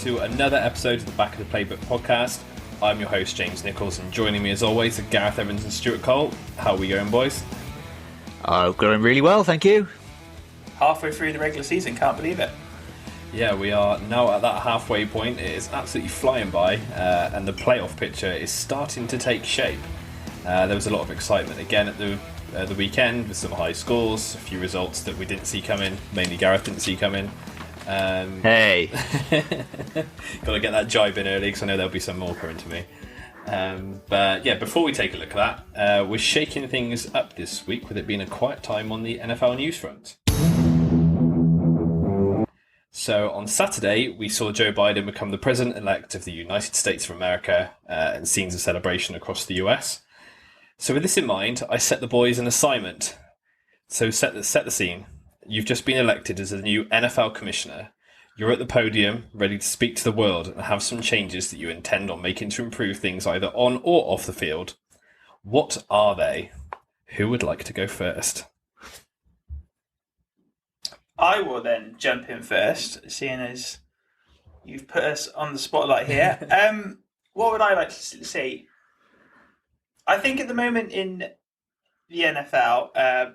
to another episode of the Back of the Playbook podcast. I'm your host, James Nichols, and joining me as always are Gareth Evans and Stuart Cole. How are we going, boys? Going really well, thank you. Halfway through the regular season, can't believe it. Yeah, we are now at that halfway point. It is absolutely flying by, and the playoff picture is starting to take shape. There was a lot of excitement again at the weekend with some high scores, a few results that we didn't see coming, mainly Gareth didn't see coming. Hey. Got to get that jibe in early because I know there'll be some more coming to me. But yeah, before we take a look at that, we're shaking things up this week with it being a quiet time on the NFL news front. So on Saturday, we saw Joe Biden become the President-elect of the United States of America, and scenes of celebration across the US. So with this in mind, I set the boys an assignment. So set the scene. You've just been elected as the new NFL commissioner. You're at the podium, ready to speak to the world and have some changes that you intend on making to improve things either on or off the field. What are they? Who would like to go first? I will then jump in first, seeing as you've put us on the spotlight here. What would I like to see? I think at the moment in the NFL,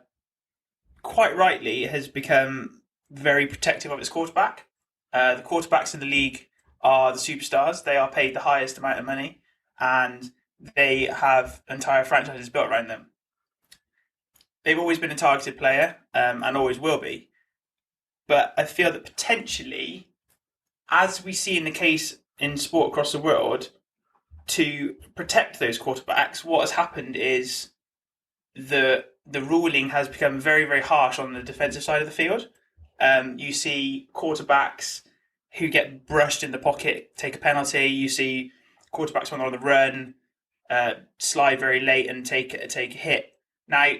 quite rightly, it has become very protective of its quarterback. The quarterbacks in the league are the superstars. They are paid the highest amount of money, and they have entire franchises built around them. They've always been a targeted player, and always will be. But I feel that potentially, as we see in the case in sport across the world, to protect those quarterbacks, what has happened is the ruling has become very, very harsh on the defensive side of the field. You see quarterbacks who get brushed in the pocket take a penalty. You see quarterbacks when they're on the run slide very late and take a hit. Now,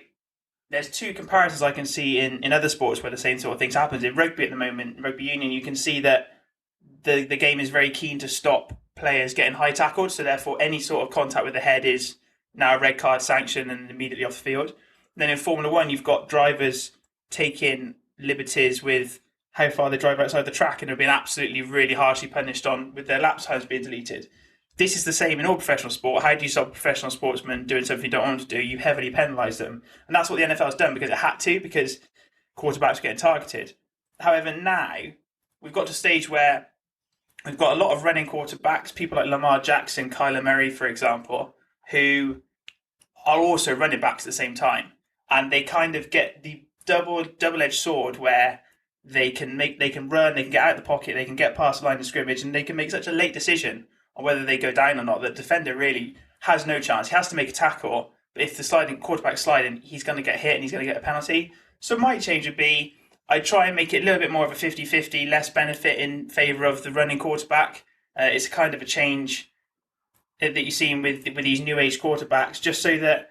there's two comparisons I can see in other sports where the same sort of things happens. In rugby at the moment, rugby union, you can see that the game is very keen to stop players getting high tackled. So therefore, any sort of contact with the head is now a red card sanction and immediately off the field. And then in Formula One, you've got drivers taking liberties with how far they drive outside the track and have been absolutely really harshly punished on with their lap times being deleted. This is the same in all professional sport. How do you stop a professional sportsman doing something you don't want them to do? You heavily penalise them. And that's what the NFL has done because it had to, because quarterbacks are getting targeted. However, now we've got to a stage where we've got a lot of running quarterbacks, people like Lamar Jackson, Kyler Murray, for example, who are also running backs at the same time. And they kind of get the double-edged sword where they can run, they can get out of the pocket, they can get past the line of scrimmage, and they can make such a late decision on whether they go down or not. The defender really has no chance. He has to make a tackle, but if the quarterback's sliding, he's going to get hit and he's going to get a penalty. So my change would be, I'd try and make it a little bit more of a 50-50, less benefit in favour of the running quarterback. It's kind of a change that you're seeing with these new age quarterbacks, just so that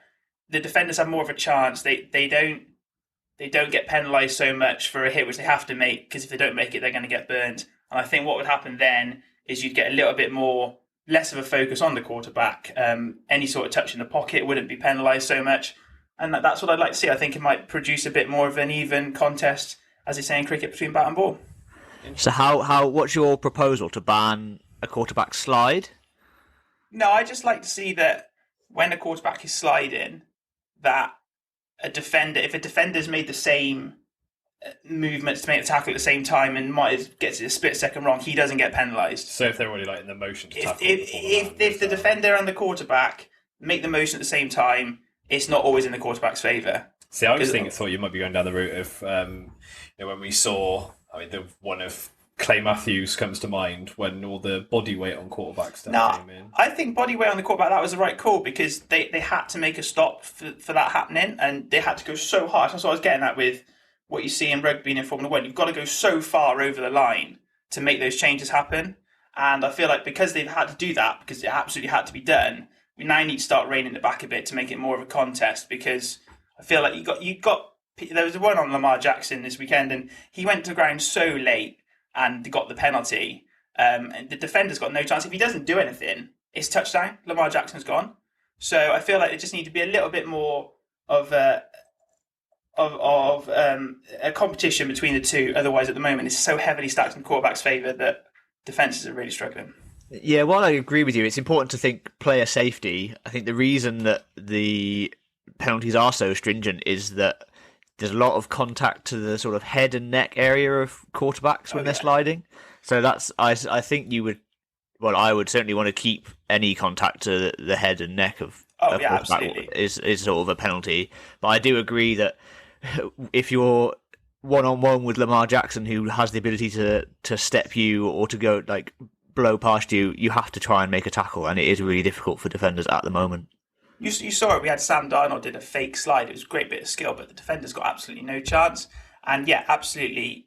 the defenders have more of a chance. They don't get penalised so much for a hit which they have to make, because if they don't make it, they're going to get burned. And I think what would happen then is you'd get a little bit less of a focus on the quarterback. Any sort of touch in the pocket wouldn't be penalised so much. And that's what I'd like to see. I think it might produce a bit more of an even contest, as they say in cricket, between bat and ball. So what's your proposal, to ban a quarterback slide? No, I just like to see that when a quarterback is sliding, that if a defender's made the same movements to make the tackle at the same time and gets it a split second wrong, he doesn't get penalised. So if they're already in the motion to tackle, if the defender and the quarterback make the motion at the same time, it's not always in the quarterback's favour. See, I thought you might be going down the route of when we saw, the one of Clay Matthews comes to mind when all the body weight on quarterback stuff came in. I think body weight on the quarterback, that was the right call, because they had to make a stop for that happening, and they had to go so hard. That's what I was getting at with what you see in rugby and in Formula One. You've got to go so far over the line to make those changes happen. And I feel like because they've had to do that, because it absolutely had to be done, we now need to start reining it back a bit to make it more of a contest, because I feel like there was one on Lamar Jackson this weekend, and he went to ground so late and got the penalty. And the defender's got no chance. If he doesn't do anything, it's touchdown. Lamar Jackson's gone. So I feel like there just need to be a little bit more of a competition between the two. Otherwise, at the moment, it's so heavily stacked in quarterback's favour that defences are really struggling. Yeah, while I agree with you, it's important to think player safety. I think the reason that the penalties are so stringent is that there's a lot of contact to the sort of head and neck area of quarterbacks when they're sliding. So I think you would, well, I would certainly want to keep any contact to the head and neck of a quarterback absolutely. is sort of a penalty. But I do agree that if you're one-on-one with Lamar Jackson, who has the ability to step you or to go like blow past you, you have to try and make a tackle, and it is really difficult for defenders at the moment. You saw it. We had Sam Darnold did a fake slide. It was a great bit of skill, but the defenders got absolutely no chance. And yeah, absolutely,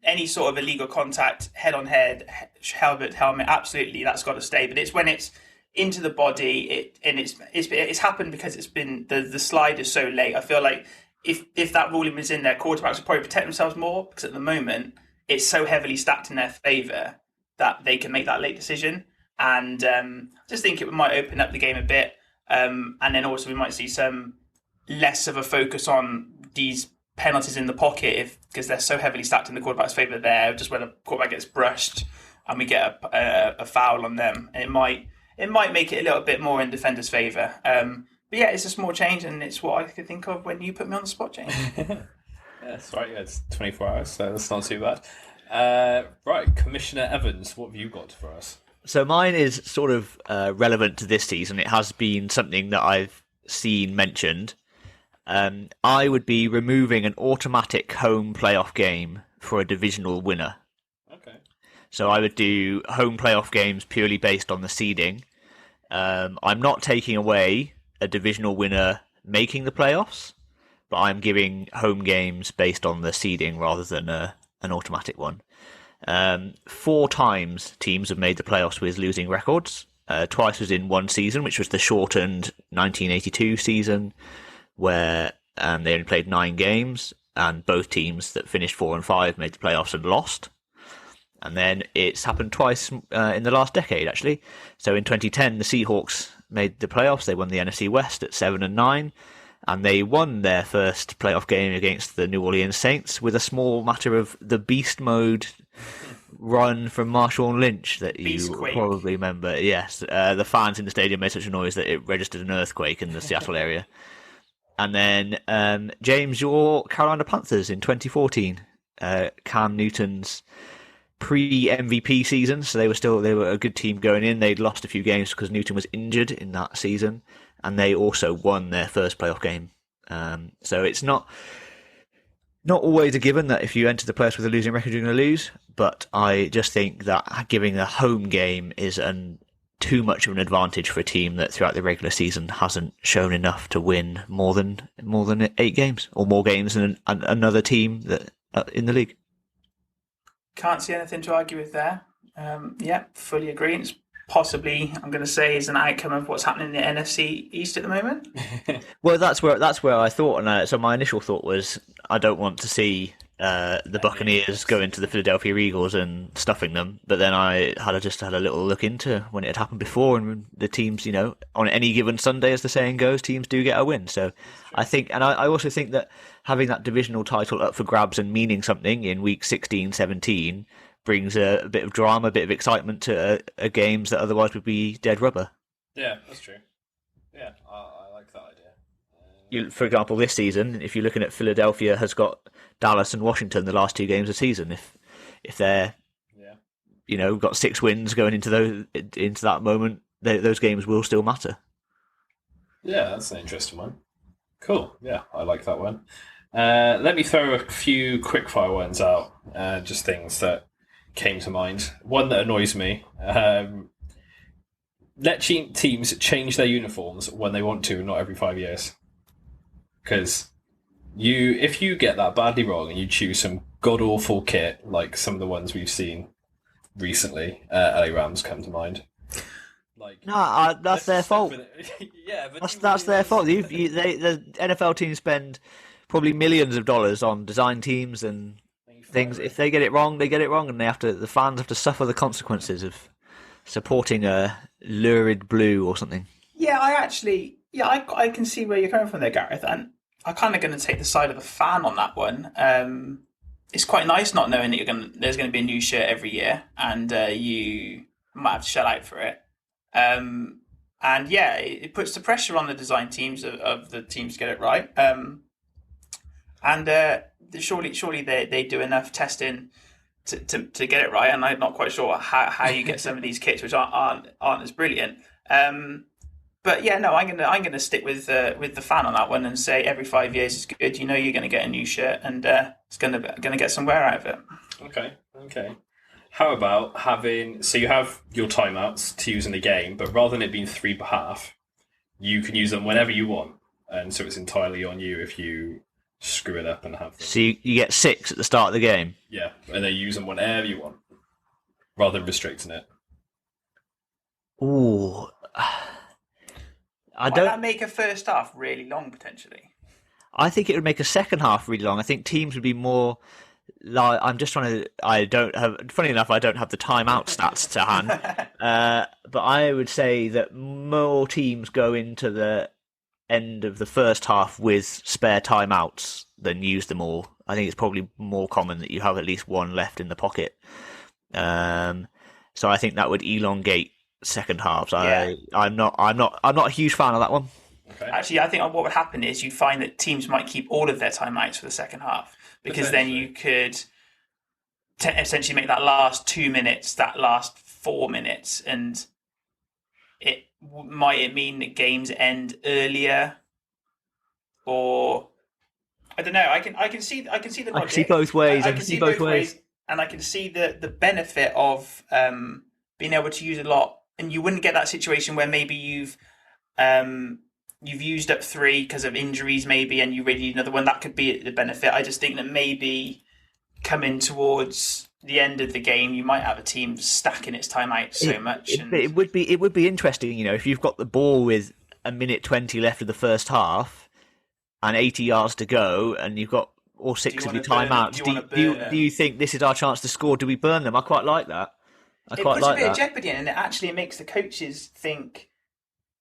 any sort of illegal contact, head on head, helmet, absolutely, that's got to stay. But it's when it's into the body, it's happened because it's been the slide is so late. I feel like if that ruling was in there, quarterbacks would probably protect themselves more, because at the moment it's so heavily stacked in their favour that they can make that late decision. And just think it might open up the game a bit. And then also we might see some less of a focus on these penalties in the pocket because they're so heavily stacked in the quarterback's favour there, just when a quarterback gets brushed and we get a foul on them. And it might make it a little bit more in defenders' favour. But yeah, it's a small change, and it's what I could think of when you put me on the spot, James. That's right, yeah, it's 24 hours, so that's not too bad. Right, Commissioner Evans, what have you got for us? So mine is sort of relevant to this season. It has been something that I've seen mentioned. I would be removing an automatic home playoff game for a divisional winner. Okay. So I would do home playoff games purely based on the seeding. I'm not taking away a divisional winner making the playoffs, but I'm giving home games based on the seeding rather than an automatic one. 4 times teams have made the playoffs with losing records. Twice was in one season, which was the shortened 1982 season, where they only played 9 games, and both teams that finished 4 and 5 made the playoffs and lost. And then it's happened twice in the last decade, actually. So in 2010, the Seahawks made the playoffs. They won the NFC West at 7 and 9. And they won their first playoff game against the New Orleans Saints with a small matter of the beast mode run from Marshawn Lynch that you probably remember. Yes, the fans in the stadium made such a noise that it registered an earthquake in the Seattle area. And then, James, your Carolina Panthers in 2014, Cam Newton's pre-MVP season, so they were a good team going in. They'd lost a few games because Newton was injured in that season, and they also won their first playoff game. So it's not always a given that if you enter the playoffs with a losing record, you're going to lose. But I just think that giving a home game is too much of an advantage for a team that throughout the regular season hasn't shown enough to win more than 8 games or more games than another team that in the league. Can't see anything to argue with there. Yeah, fully agree. It's possibly, I'm going to say, is an outcome of what's happening in the NFC East at the moment. Well, that's where I thought, and so my initial thought was I don't want to see the Buccaneers go into the Philadelphia Eagles and stuffing them. But then I just had a little look into when it had happened before, and the teams, on any given Sunday, as the saying goes, teams do get a win. So I think, and I also think that having that divisional title up for grabs and meaning something in week 16, 17 brings a bit of drama, a bit of excitement to games that otherwise would be dead rubber. Yeah, that's true. Yeah, I like that idea. For example, this season, if you're looking at Philadelphia has got Dallas and Washington the last 2 games of the season. If they're got 6 wins going into that moment, those games will still matter. Yeah, that's an interesting one. Cool. Yeah, I like that one. Let me throw a few quickfire ones out. Just things that came to mind. One that annoys me. Let teams change their uniforms when they want to, not every 5 years. Because if you get that badly wrong and you choose some god-awful kit, like some of the ones we've seen recently, LA Rams come to mind. That's their fault. Yeah, but that's their fault. The NFL teams spend probably millions of dollars on design teams and things. If they get it wrong, they get it wrong, and the fans have to suffer the consequences of supporting a lurid blue or something. Yeah, I can see where you're coming from there, Gareth, and I'm kind of going to take the side of the fan on that one. it's quite nice not knowing that there's going to be a new shirt every year, and you might have to shell out for it. And yeah, it puts the pressure on the design teams of the teams to get it right. And surely they do enough testing to get it right. And I'm not quite sure how you get some of these kits which aren't as brilliant. But yeah, no, I'm gonna stick with the fan on that one and say every 5 years is good. You know, you're gonna get a new shirt, and it's gonna get some wear out of it. Okay. How about so you have your timeouts to use in the game, but rather than it being 3 per half, you can use them whenever you want, and so it's entirely on you if you screw it up and have them. So you get 6 at the start of the game. Yeah, and then use them whenever you want, rather than restricting it. Ooh. Might that make a first half really long potentially? I think it would make a second half really long. I think teams would be more like, I'm just trying to. I don't have. Funny enough, I don't have the timeout stats to hand. But I would say that more teams go into the end of the first half with spare timeouts than use them all. I think it's probably more common that you have at least one left in the pocket. So I think that would elongate second halves. Yeah. I'm not a huge fan of that one. Okay. Actually, I think what would happen is you'd find that teams might keep all of their timeouts for the second half, because then you could essentially make that last 2 minutes, that last 4 minutes, and it mean that games end earlier, or I don't know. I can see the logic. I can see both ways. I can see both ways, and I can see the benefit of being able to use a lot. And you wouldn't get that situation where maybe you've used up 3 because of injuries, maybe, and you really need another one. That could be the benefit. I just think that maybe coming towards the end of the game, you might have a team stacking its time out so much. It would be interesting, you know, if you've got the ball with 1:20 left of the first half and 80 yards to go, and you've got all 6 of your timeouts. Do you think this is our chance to score? Do we burn them? I quite like that. It puts a bit of jeopardy in, and it actually makes the coaches think.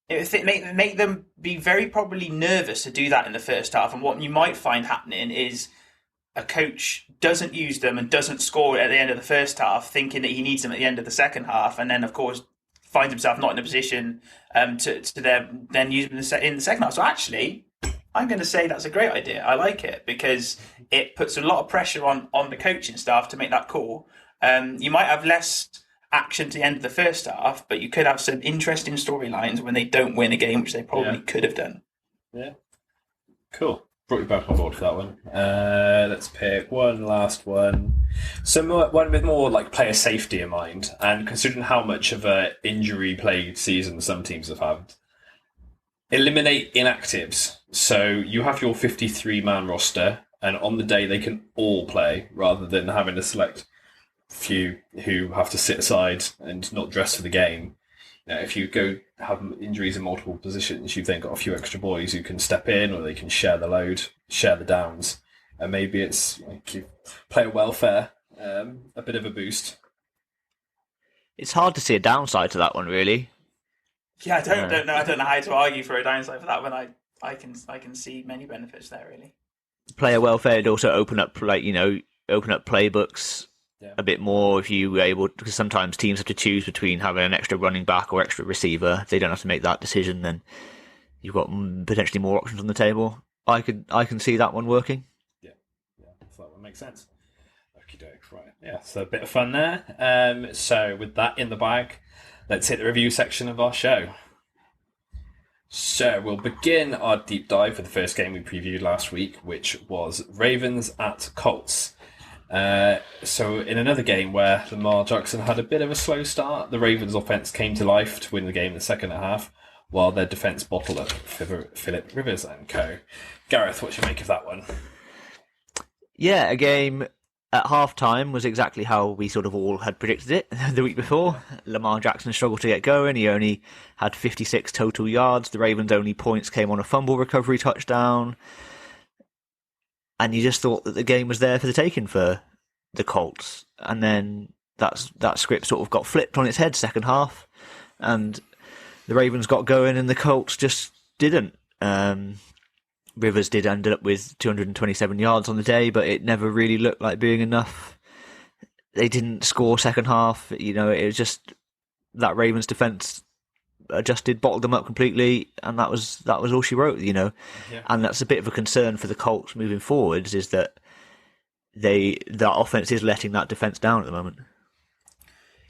Make them be very probably nervous to do that in the first half. And what you might find happening is a coach doesn't use them and doesn't score at the end of the first half, thinking that he needs them at the end of the second half, and then of course finds himself not in a position to then use them in the second half. So actually, I'm going to say that's a great idea. I like it because it puts a lot of pressure on the coaching staff to make that call. You might have less action to the end of the first half, but you could have some interesting storylines when they don't win a game, which they probably could have done. Yeah. Cool. Brought you back on board for that one. Let's pick one last one. One with more like player safety in mind, and considering how much of a injury-plagued season some teams have had, eliminate inactives. So you have your 53-man roster, and on the day they can all play, rather than having to select few who have to sit aside and not dress for the game. You know, if you go have injuries in multiple positions, you've then got a few extra boys who can step in, or they can share the load, share the downs, and maybe it's like player welfare, a bit of a boost. It's hard to see a downside to that one, really. Yeah, I don't know how to argue for a downside for that one. I can see many benefits there, really. Player welfare would also open up playbooks. Yeah. A bit more if you were able, because sometimes teams have to choose between having an extra running back or extra receiver. If they don't have to make that decision, then you've got potentially more options on the table. I can see that one working. Yeah, so that one makes sense. Okie doke, right. Yeah, so a bit of fun there. So with that in the bag, let's hit the review section of our show. So we'll begin our deep dive for the first game we previewed last week, which was Ravens at Colts. So in another game where Lamar Jackson had a bit of a slow start, the Ravens offense came to life to win the game in the second half, while their defense bottled up Phillip Rivers and co. Gareth, what do you make of that one? Yeah, a game at half-time was exactly how we sort of all had predicted it the week before. Lamar Jackson struggled to get going. He only had 56 total yards. The Ravens' only points came on a fumble recovery touchdown. And you just thought that the game was there for the taking for the Colts. And then that script sort of got flipped on its head second half. And the Ravens got going and the Colts just didn't. Rivers did end up with 227 yards on the day, but it never really looked like being enough. They didn't score second half. It was just that Ravens defense adjusted, bottled them up completely, and that was all she wrote. Yeah. And that's a bit of a concern for the Colts moving forwards, is that that offense is letting that defense down at the moment.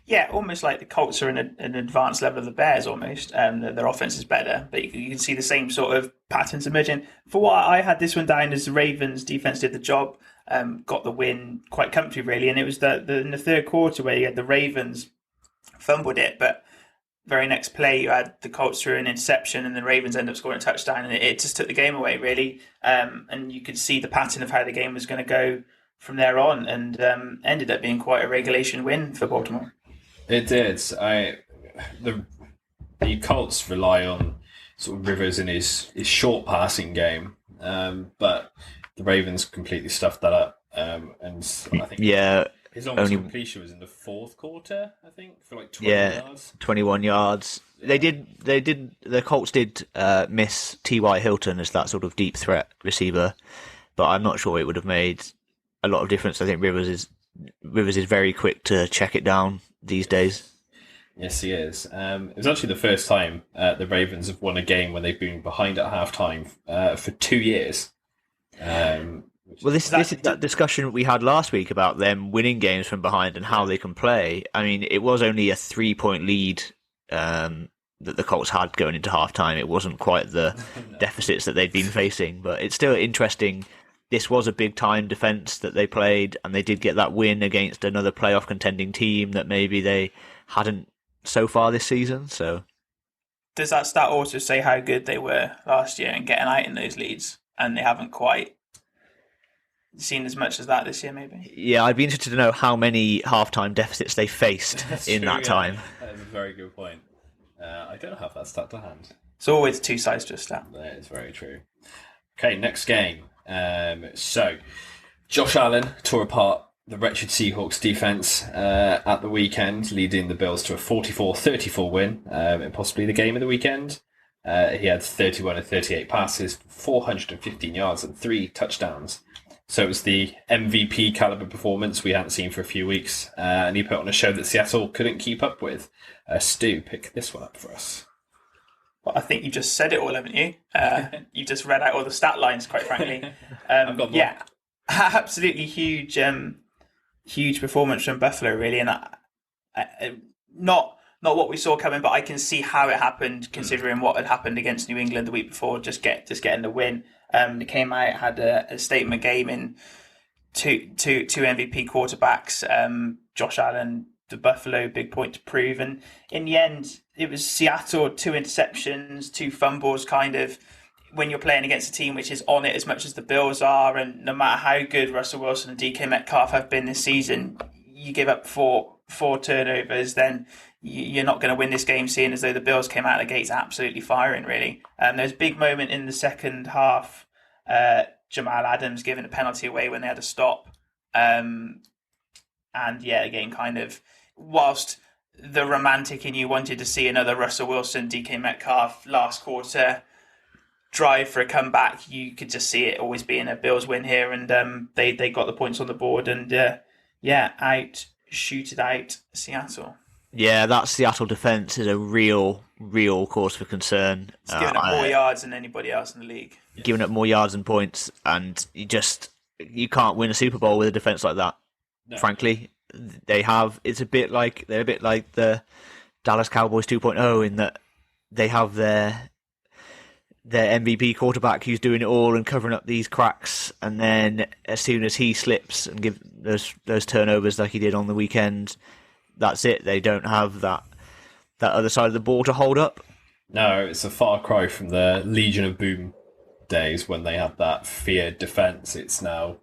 Yeah, almost like the Colts are in an advanced level of the Bears almost. Their offense is better, but you can see the same sort of patterns emerging. For what I had this one down as the Ravens defense did the job, got the win quite comfortably really, and it was in the third quarter where you had the Ravens fumbled it, but very next play you had the Colts through an interception and the Ravens end up scoring a touchdown, and it just took the game away really. And you could see the pattern of how the game was going to go from there on, and ended up being quite a regulation win for Baltimore. It did. The Colts rely on sort of Rivers in his short passing game, but the Ravens completely stuffed that up. And I think his longest completion was in the fourth quarter. I think for like 20 yards. 21 yards. The Colts did miss T.Y. Hilton as that sort of deep threat receiver, but I'm not sure it would have made a lot of difference. I think Rivers is very quick to check it down these days. Yes, he is. It was actually the first time the Ravens have won a game when they've been behind at halftime for 2 years. Well, this is that discussion we had last week about them winning games from behind and how they can play. I mean, it was only a 3-point lead that the Colts had going into halftime. It wasn't quite the deficits that they'd been facing, but it's still interesting. This was a big-time defense that they played, and they did get that win against another playoff contending team that maybe they hadn't so far this season. So, does that stat also say how good they were last year and getting out in those leads, and they haven't quite seen as much as that this year, maybe? Yeah, I'd be interested to know how many halftime deficits they faced in that time. That is a very good point. I don't have that stat to hand. It's always two sides to a stat. That is very true. Okay, next game. So, Josh Allen tore apart the wretched Seahawks defense at the weekend, leading the Bills to a 44-34 win, and possibly the game of the weekend. He had 31 of 38 passes, 415 yards, and 3 touchdowns. So it was the MVP caliber performance we hadn't seen for a few weeks, and he put on a show that Seattle couldn't keep up with. Stu, pick this one up for us. Well, I think you just said it all, haven't you? You just read out all the stat lines, quite frankly. I've got more. Yeah, absolutely huge performance from Buffalo, really, and not what we saw coming, but I can see how it happened, considering what had happened against New England the week before. Just getting the win. They came out, had a statement game in two MVP quarterbacks. Josh Allen, the Buffalo, big point to prove, and in the end, it was Seattle, 2 interceptions, 2 fumbles, kind of. When you're playing against a team which is on it as much as the Bills are, and no matter how good Russell Wilson and DK Metcalf have been this season, you give up four turnovers, then you're not going to win this game, seeing as though the Bills came out of the gates absolutely firing, really. There's a big moment in the second half, Jamal Adams giving a penalty away when they had to stop. And yeah, again, kind of, whilst the romantic in you wanted to see another Russell Wilson, DK Metcalf last quarter drive for a comeback, you could just see it always being a Bills win here, and they got the points on the board, and shooted out Seattle. Yeah, that Seattle defense is a real cause for concern. It's giving up more yards than anybody else in the league. Giving up more yards and points, and you can't win a Super Bowl with a defense like that. No. Frankly, they're a bit like the Dallas Cowboys 2.0 in that they have their MVP quarterback who's doing it all and covering up these cracks, and then as soon as he slips and give those turnovers like he did on the weekend, that's it. They don't have that other side of the ball to hold up. No, it's a far cry from the Legion of Boom days when they had that feared defense. It's now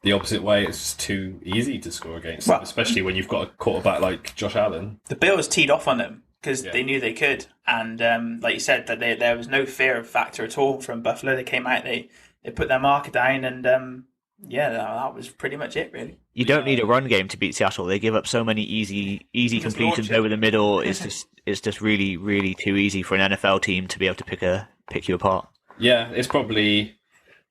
the opposite way. It's just too easy to score against them, especially when you've got a quarterback like Josh Allen. The Bills teed off on them because they knew they could, and like you said, that there was no fear factor at all from Buffalo. They came out, they put their marker down, and that was pretty much it, really. You don't need a run game to beat Seattle. They give up so many easy completions over the middle. It's just really, really too easy for an NFL team to be able to pick you apart. Yeah, it's probably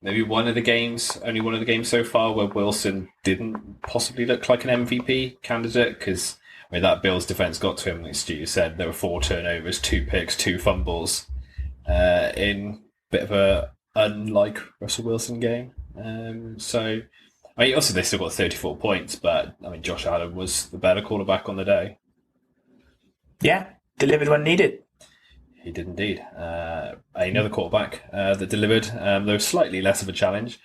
maybe only one of the games so far where Wilson didn't possibly look like an MVP candidate, because that Bills defense got to him. Like Stu said, there were 4 turnovers, 2 picks, 2 fumbles in a bit of a unlike Russell Wilson game. So, also they still got 34 points, but Josh Allen was the better quarterback on the day. Yeah, delivered when needed. He did indeed. Another quarterback that delivered, though slightly less of a challenge,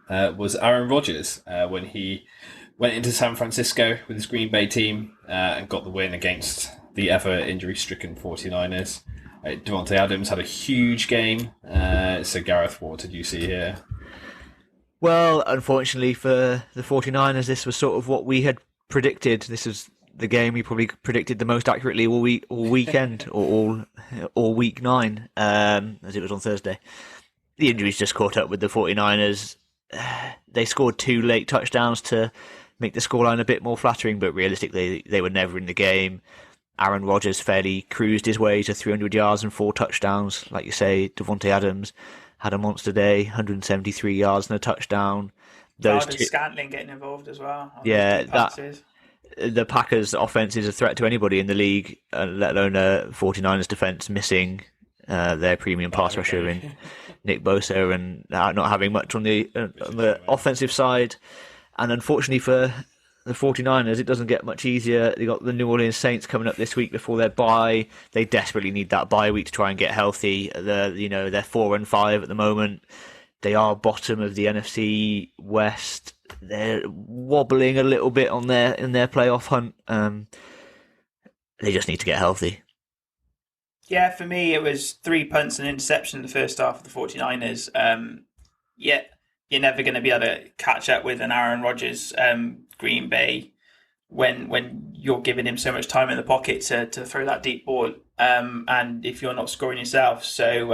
was Aaron Rodgers when he went into San Francisco with his Green Bay team and got the win against the ever injury-stricken 49ers. Devontae Adams had a huge game. So Gareth, what did you see here? Well, unfortunately for the 49ers, this was sort of what we had predicted. This was the game we probably predicted the most accurately all weekend, or all week 9, as it was on Thursday. The injuries just caught up with the 49ers. They scored 2 late touchdowns to make the scoreline a bit more flattering, but realistically, they were never in the game. Aaron Rodgers fairly cruised his way to 300 yards and 4 touchdowns. Like you say, Devontae Adams had a monster day, 173 yards and a touchdown. Scantling getting involved as well. Yeah, the Packers' offense is a threat to anybody in the league, let alone 49ers defense missing their premium pass rusher in Nick Bosa and not having much on the offensive side. And unfortunately for the 49ers, it doesn't get much easier. They got the New Orleans Saints coming up this week before their bye. They desperately need that bye week to try and get healthy. They're 4-5 at the moment. They are bottom of the NFC West. They're wobbling a little bit in their playoff hunt. They just need to get healthy. Yeah, for me, it was 3 punts and interception in the first half of the 49ers. Yet you're never going to be able to catch up with an Aaron Rodgers Green Bay when you're giving him so much time in the pocket to throw that deep ball, and if you're not scoring yourself. So,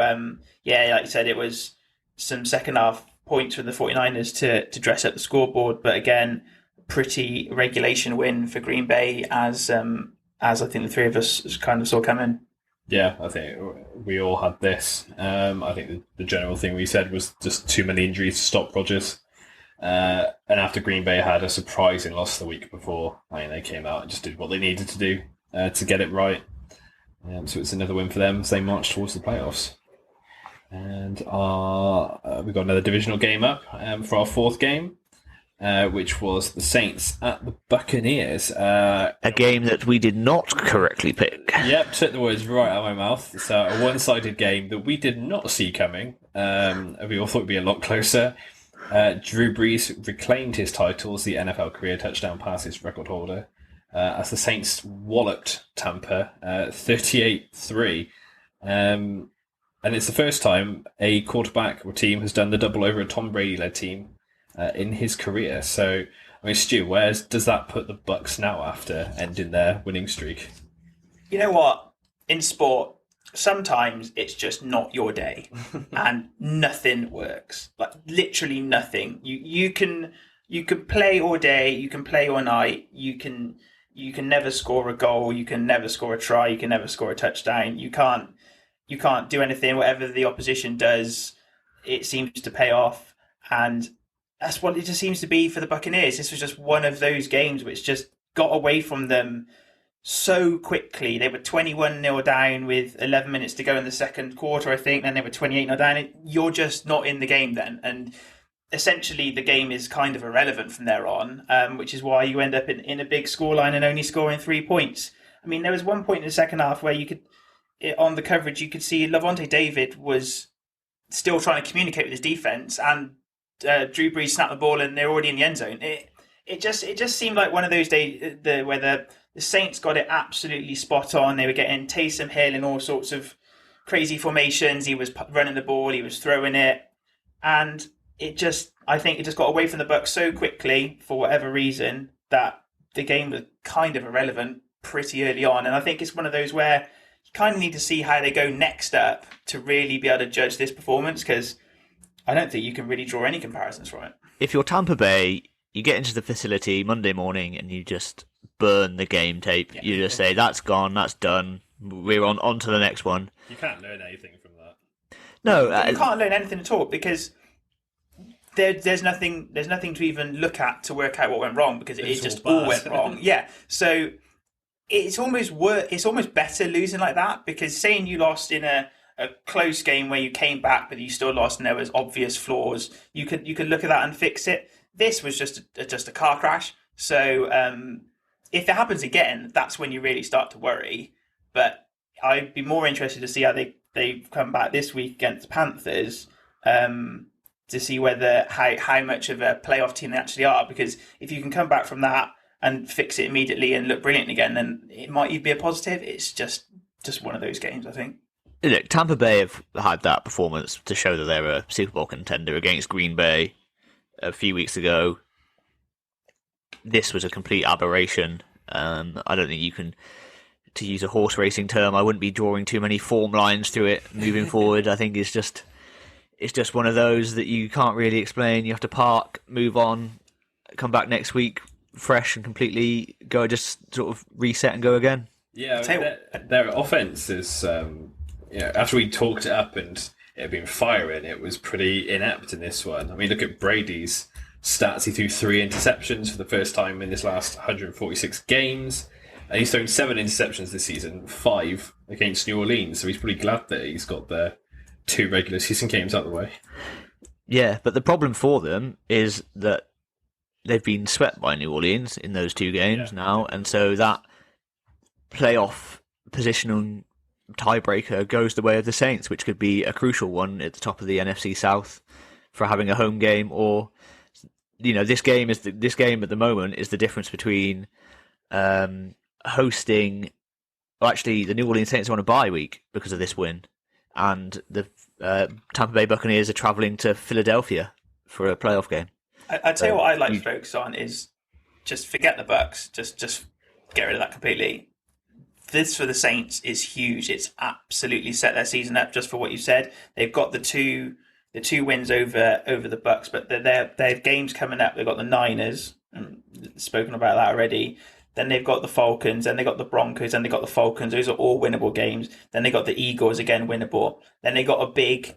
like you said, it was some second half points from the 49ers to dress up the scoreboard. But again, pretty regulation win for Green Bay, as I think the 3 of us kind of saw coming. Yeah, I think we all had this. I think the general thing we said was just too many injuries to stop Rodgers. And after Green Bay had a surprising loss the week before, they came out and just did what they needed to do to get it right. So it's another win for them as they march towards the playoffs. And we've got another divisional game up for our 4th game, which was the Saints at the Buccaneers. A game that we did not correctly pick. Yep, took the words right out of my mouth. It's a one-sided game that we did not see coming. We all thought it would be a lot closer. Drew Brees reclaimed his title as the NFL career touchdown passes record holder as the Saints walloped Tampa 38-3. And it's the first time a quarterback or team has done the double over a Tom Brady-led team in his career. So, Stu, where does that put the Bucs now after ending their winning streak? You know what? In sport, sometimes it's just not your day, and nothing works. Like literally nothing. You can play all day, you can play all night, you can never score a goal, you can never score a try, you can never score a touchdown. You can't do anything. Whatever the opposition does, it seems to pay off, and that's what it just seems to be for the Buccaneers. This was just one of those games which just got away from them so quickly. They were 21-0 down with 11 minutes to go in the second quarter, I think. Then they were 28-0 down. You're just not in the game then. And essentially the game is kind of irrelevant from there on, which is why you end up in a big scoreline and only scoring 3 points. There was one point in the second half where you could, on the coverage, you could see Lavonte David was still trying to communicate with his defense, and Drew Brees snapped the ball and they're already in the end zone. It just seemed like one of those days where the Saints got it absolutely spot on. They were getting Taysom Hill in all sorts of crazy formations. He was running the ball, he was throwing it, and I think it just got away from the Bucs so quickly for whatever reason that the game was kind of irrelevant pretty early on. And I think it's one of those where you kind of need to see how they go next up to really be able to judge this performance, because I don't think you can really draw any comparisons from it. If you're Tampa Bay, you get into the facility Monday morning and you just burn the game tape. Yeah. You just say, that's gone, that's done, we're on to the next one. You can't learn anything from that. No. You can't learn anything at all, because there's nothing to even look at to work out what went wrong, because it just all went wrong. Yeah, so it's almost better losing like that, because saying you lost in a close game where you came back but you still lost and there was obvious flaws, you could look at that and fix it. This was just a car crash. So if it happens again, that's when you really start to worry. But I'd be more interested to see how they come back this week against the Panthers, to see whether how much of a playoff team they actually are. Because if you can come back from that and fix it immediately and look brilliant again, then it might even be a positive. It's just one of those games, I think. Look, Tampa Bay have had that performance to show that they're a Super Bowl contender against Green Bay a few weeks ago. This was a complete aberration. I don't think you can, to use a horse racing term, I wouldn't be drawing too many form lines through it moving forward. I think it's just one of those that you can't really explain. You have to park, move on, come back next week fresh and completely go, just sort of reset and go again. Yeah, their offense is, after we talked it up and it had been firing, it was pretty inept in this one. I mean, look at Brady's stats. He threw 3 interceptions for the first time in his last 146 games. And he's thrown 7 interceptions this season, 5 against New Orleans. So he's pretty glad that he's got the 2 regular season games out of the way. Yeah, but the problem for them is that they've been swept by New Orleans in those 2 games now, and so that playoff positional tiebreaker goes the way of the Saints, which could be a crucial one at the top of the NFC South for having a home game. Or, this game at the moment is the difference between hosting. Well, actually, the New Orleans Saints are on a bye week because of this win, and the Tampa Bay Buccaneers are traveling to Philadelphia for a playoff game. I'd tell you what I'd like to focus on is just forget the Bucs. Just get rid of that completely. This for the Saints is huge. It's absolutely set their season up just for what you said. They've got the two wins over the Bucs, but they have games coming up. They've got the Niners, and spoken about that already. Then they've got the Falcons, and they got the Broncos, and they got the Falcons. Those are all winnable games. Then they got the Eagles, again winnable. Then they got a big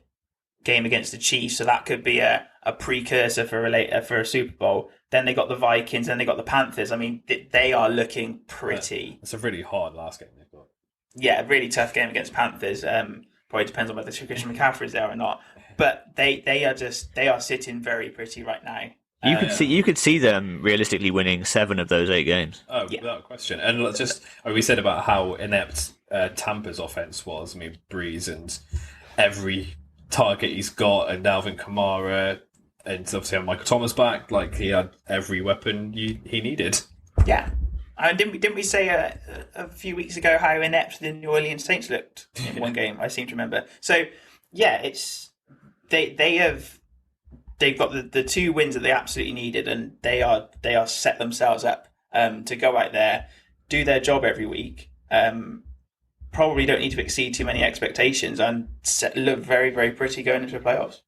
game against the Chiefs, so that could be a precursor for a Super Bowl. Then they got the Vikings, and they got the Panthers. I mean, they are looking pretty. It's a really hard last game they've got. Yeah, a really tough game against Panthers. Probably depends on whether Christian McCaffrey's there or not. But they are sitting very pretty right now. You could see them realistically winning 7 of those 8 games. Oh, without question. And we said about how inept Tampa's offense was. I mean, Breeze and every target he's got, and Alvin Kamara, and obviously Michael Thomas back. Like, he had every weapon he needed. Yeah. Didn't we say a few weeks ago how inept the New Orleans Saints looked in one game? I seem to remember. So yeah, they've got the 2 wins that they absolutely needed, and they are set themselves up to go out there, do their job every week. Probably don't need to exceed too many expectations, and look very, very pretty going into the playoffs.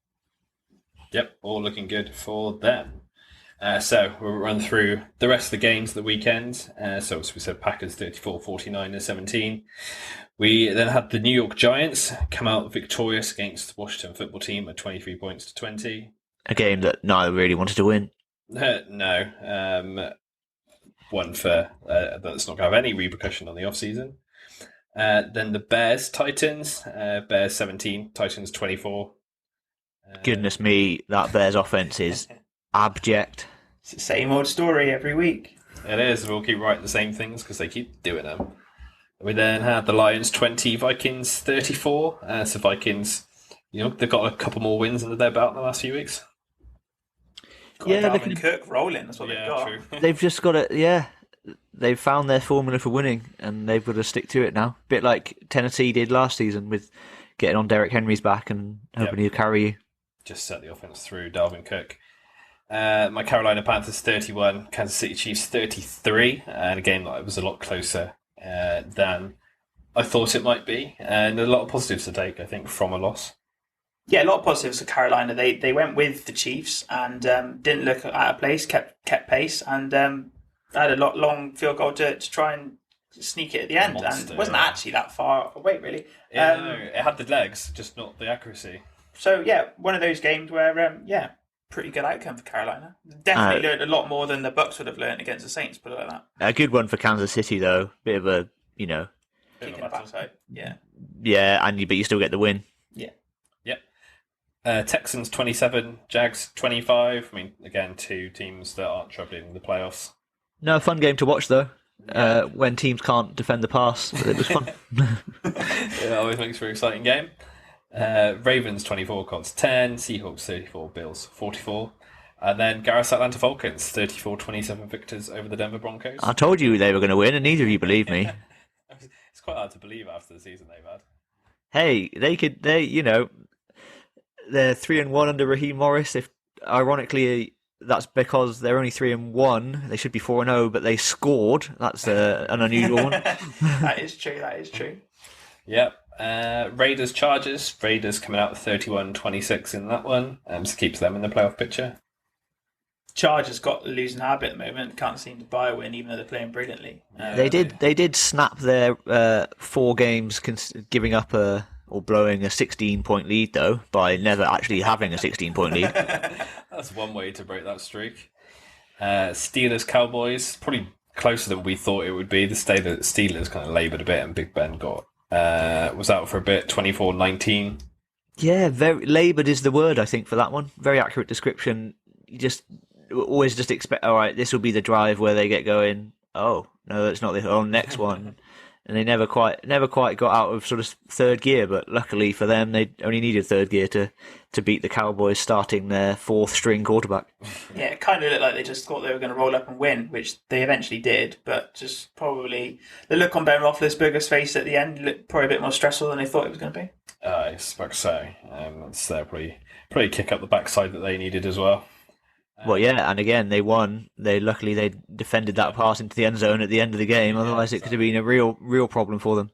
Yep, all looking good for them. So we'll run through the rest of the games of the weekend. So as we said, Packers 34, 49-17. We then had the New York Giants come out victorious against the Washington football team at 23 points to 20. A game that neither really wanted to win. No. One for that's not going to have any repercussion on the off-season. Then the Bears-Titans. Bears 17, Titans 24. Goodness me, that Bears offense is abject. It's the same old story every week. It is. We'll keep writing the same things because they keep doing them. We then had the Lions 20, Vikings 34. So Vikings, they've got a couple more wins under their belt in the last few weeks. Dalvin Cook rolling. That's what they've got. True. They've just got to, they've found their formula for winning, and they've got to stick to it now. Bit like Tennessee did last season with getting on Derrick Henry's back and hoping he'll carry you. Just set the offense through Dalvin Cook. My Carolina Panthers 31, Kansas City Chiefs 33, and a game that was a lot closer than I thought it might be, and a lot of positives to take, I think, from a loss. Yeah, a lot of positives for Carolina. They went with the Chiefs and didn't look out of place, kept pace, and had a long field goal to try and sneak it at the end. Monster, and it wasn't actually that far away, really. No, it had the legs, just not the accuracy. So, yeah, one of those games where, pretty good outcome for Carolina. Definitely learned a lot more than the Bucks would have learned against the Saints, put it like that. A good one for Kansas City, though. Bit of a, you know, Kick in the backside. Yeah. Yeah, but you still get the win. Yeah. Yep. Texans 27, Jags 25. I mean, again, two teams that aren't troubling in the playoffs. No, fun game to watch, though. When teams can't defend the pass, but it was fun. It always makes for an exciting game. Ravens 24, Colts 10, Seahawks 34, Bills 44. And then Gareth's Atlanta Falcons 34-27 victors over the Denver Broncos. I told you they were going to win, and neither of you believed me. It's quite hard to believe after the season they've had. Hey, they're 3-1 under Raheem Morris. If ironically, that's because they're only 3-1. They should be 4-0, but they scored. That's an unusual one. That is true. Yep. Raiders Chargers. Raiders coming out 31-26 in that one. So keeps them in the playoff picture. Chargers got a losing habit at the moment. Can't seem to buy a win, even though they're playing brilliantly. They did snap their 4 games, giving up or blowing a 16-point lead, though, by never actually having a 16-point lead. That's one way to break that streak. Steelers Cowboys, probably closer than we thought it would be. The Steelers kind of laboured a bit, and Big Ben was out for a bit. 24-19. Yeah, very laboured is the word, I think, for that one. Very accurate description. You just always just expect, all right, this will be the drive where they get going. Oh no, it's not the next one. And they never quite got out of sort of third gear, but luckily for them, they only needed third gear to beat the Cowboys, starting their 4th string quarterback. Yeah, it kind of looked like they just thought they were going to roll up and win, which they eventually did, but just probably the look on Ben Roethlisberger's face at the end looked probably a bit more stressful than they thought it was going to be. I expect so. It's probably kick up the backside that they needed as well. Well, yeah, and again, they won. They defended that pass into the end zone at the end of the game. Otherwise, it could have been a real problem for them.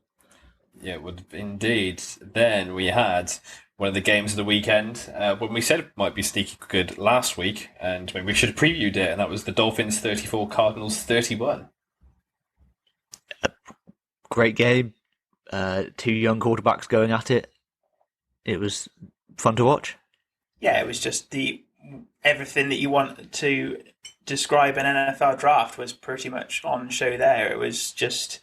Yeah, it would indeed. Then we had one of the games of the weekend when we said it might be sneaky good last week, and maybe we should have previewed it, and that was the Dolphins 34, Cardinals 31. Great game. 2 young quarterbacks going at it. It was fun to watch. Yeah, it was just everything that you want to describe an NFL draft was pretty much on show there. It was just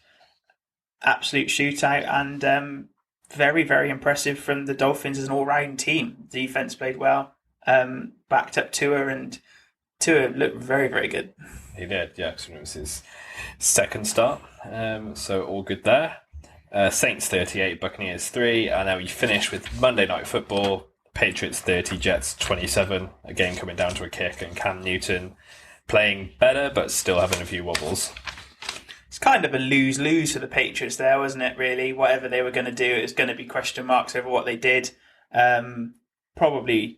absolute shootout and very, very impressive from the Dolphins as an all-round team. Defense played well, backed up Tua, and Tua looked very, very good. He did, yeah, because it was his second start, so all good there. Saints 38, Buccaneers 3, and then we finish with Monday Night Football. Patriots 30, Jets 27. Again, coming down to a kick, and Cam Newton playing better, but still having a few wobbles. It's kind of a lose-lose for the Patriots there, wasn't it, really? Whatever they were going to do, it was going to be question marks over what they did. Probably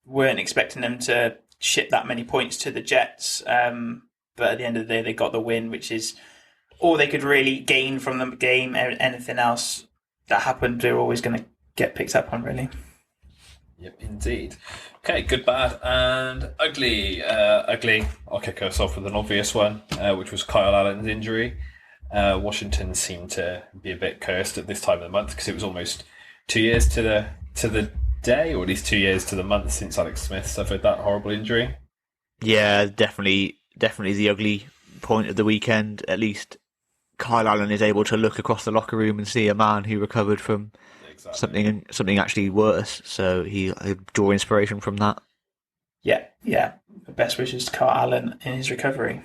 weren't expecting them to ship that many points to the Jets, but at the end of the day, they got the win, which is all they could really gain from the game. Anything else that happened, they're always going to get picked up on, really. Yep, indeed. Okay, good, bad, and ugly. Ugly. I'll kick us off with an obvious one, which was Kyle Allen's injury. Washington seemed to be a bit cursed at this time of the month because it was almost 2 years to the day, or at least 2 years to the month since Alex Smith suffered that horrible injury. Yeah, definitely the ugly point of the weekend. At least Kyle Allen is able to look across the locker room and see a man who recovered from something actually worse, so he draw inspiration from that. Yeah. Best wishes to Kyle Allen in his recovery.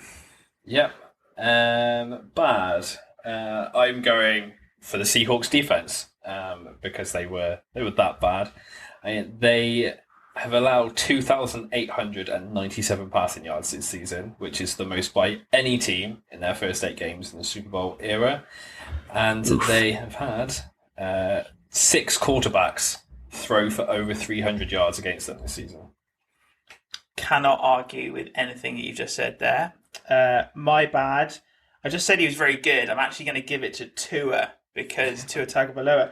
Yep. Bad. I'm going for the Seahawks defense because they were that bad. They have allowed 2,897 passing yards this season, which is the most by any team in their first 8 games in the Super Bowl era, and they have had 6 quarterbacks throw for over 300 yards against them this season. Cannot argue with anything that you've just said there. My bad. I just said he was very good. I'm actually going to give it to Tua because Tua Tagovailoa.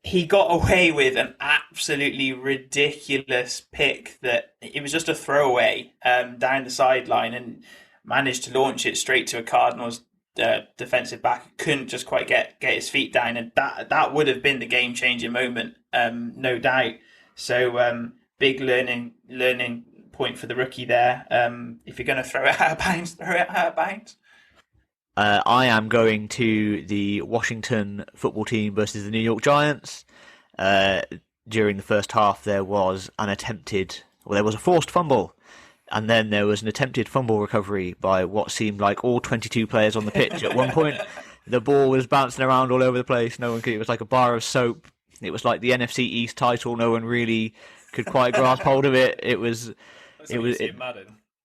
He got away with an absolutely ridiculous pick that it was just a throwaway down the sideline and managed to launch it straight to a Cardinals defensive back. Couldn't just quite get his feet down, and that would have been the game-changing moment, no doubt. So big learning point for the rookie there. If you're going to throw it out of bounds, throw it out of bounds. I am going to the Washington football team versus the New York Giants. During the first half, there was a forced fumble, and then there was an attempted fumble recovery by what seemed like all 22 players on the pitch. At one point, the ball was bouncing around all over the place. It was like a bar of soap. It was like the NFC East title. No one really could quite grasp hold of it.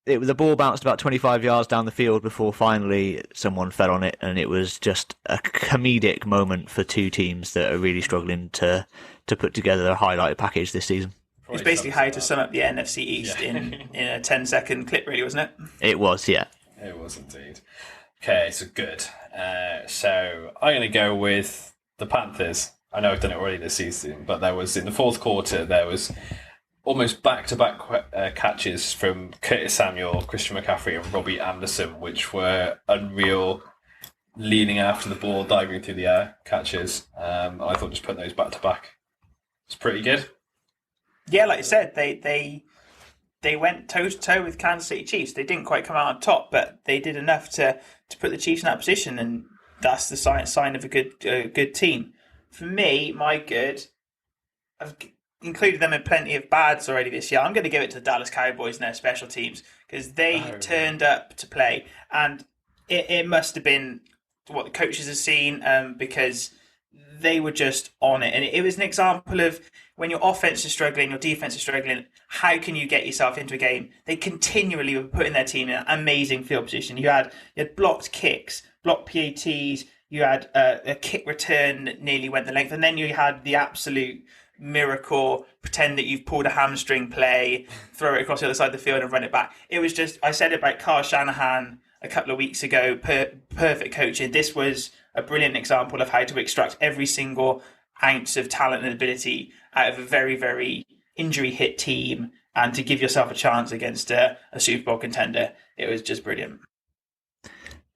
The ball bounced about 25 yards down the field before finally someone fell on it, and it was just a comedic moment for two teams that are really struggling to put together a highlighted package this season. It's basically how to sum up the NFC East in a 10-second clip, really, wasn't it? It was, yeah. It was indeed. Okay, so good. So I'm going to go with the Panthers. I know I've done it already this season, but in the fourth quarter, there was almost back-to-back catches from Curtis Samuel, Christian McCaffrey, and Robbie Anderson, which were unreal, leaning after the ball, diving through the air catches. I thought just putting those back-to-back was pretty good. Yeah, like I said, they went toe-to-toe with Kansas City Chiefs. They didn't quite come out on top, but they did enough to put the Chiefs in that position, and that's the sign of a good team. For me, my good, I've included them in plenty of bads already this year. I'm going to give it to the Dallas Cowboys and their special teams because they turned up to play, and it must have been what the coaches have seen because they were just on it. And it was an example of when your offense is struggling, your defense is struggling, how can you get yourself into a game? They continually were putting their team in an amazing field position. You had blocked kicks, blocked PATs, you had a kick return that nearly went the length, and then you had the absolute miracle, pretend that you've pulled a hamstring play, throw it across the other side of the field and run it back. It was just, I said it about Kyle Shanahan a couple of weeks ago, perfect coaching. This was a brilliant example of how to extract every single ounce of talent and ability out of a very, very injury-hit team and to give yourself a chance against a Super Bowl contender. It was just brilliant.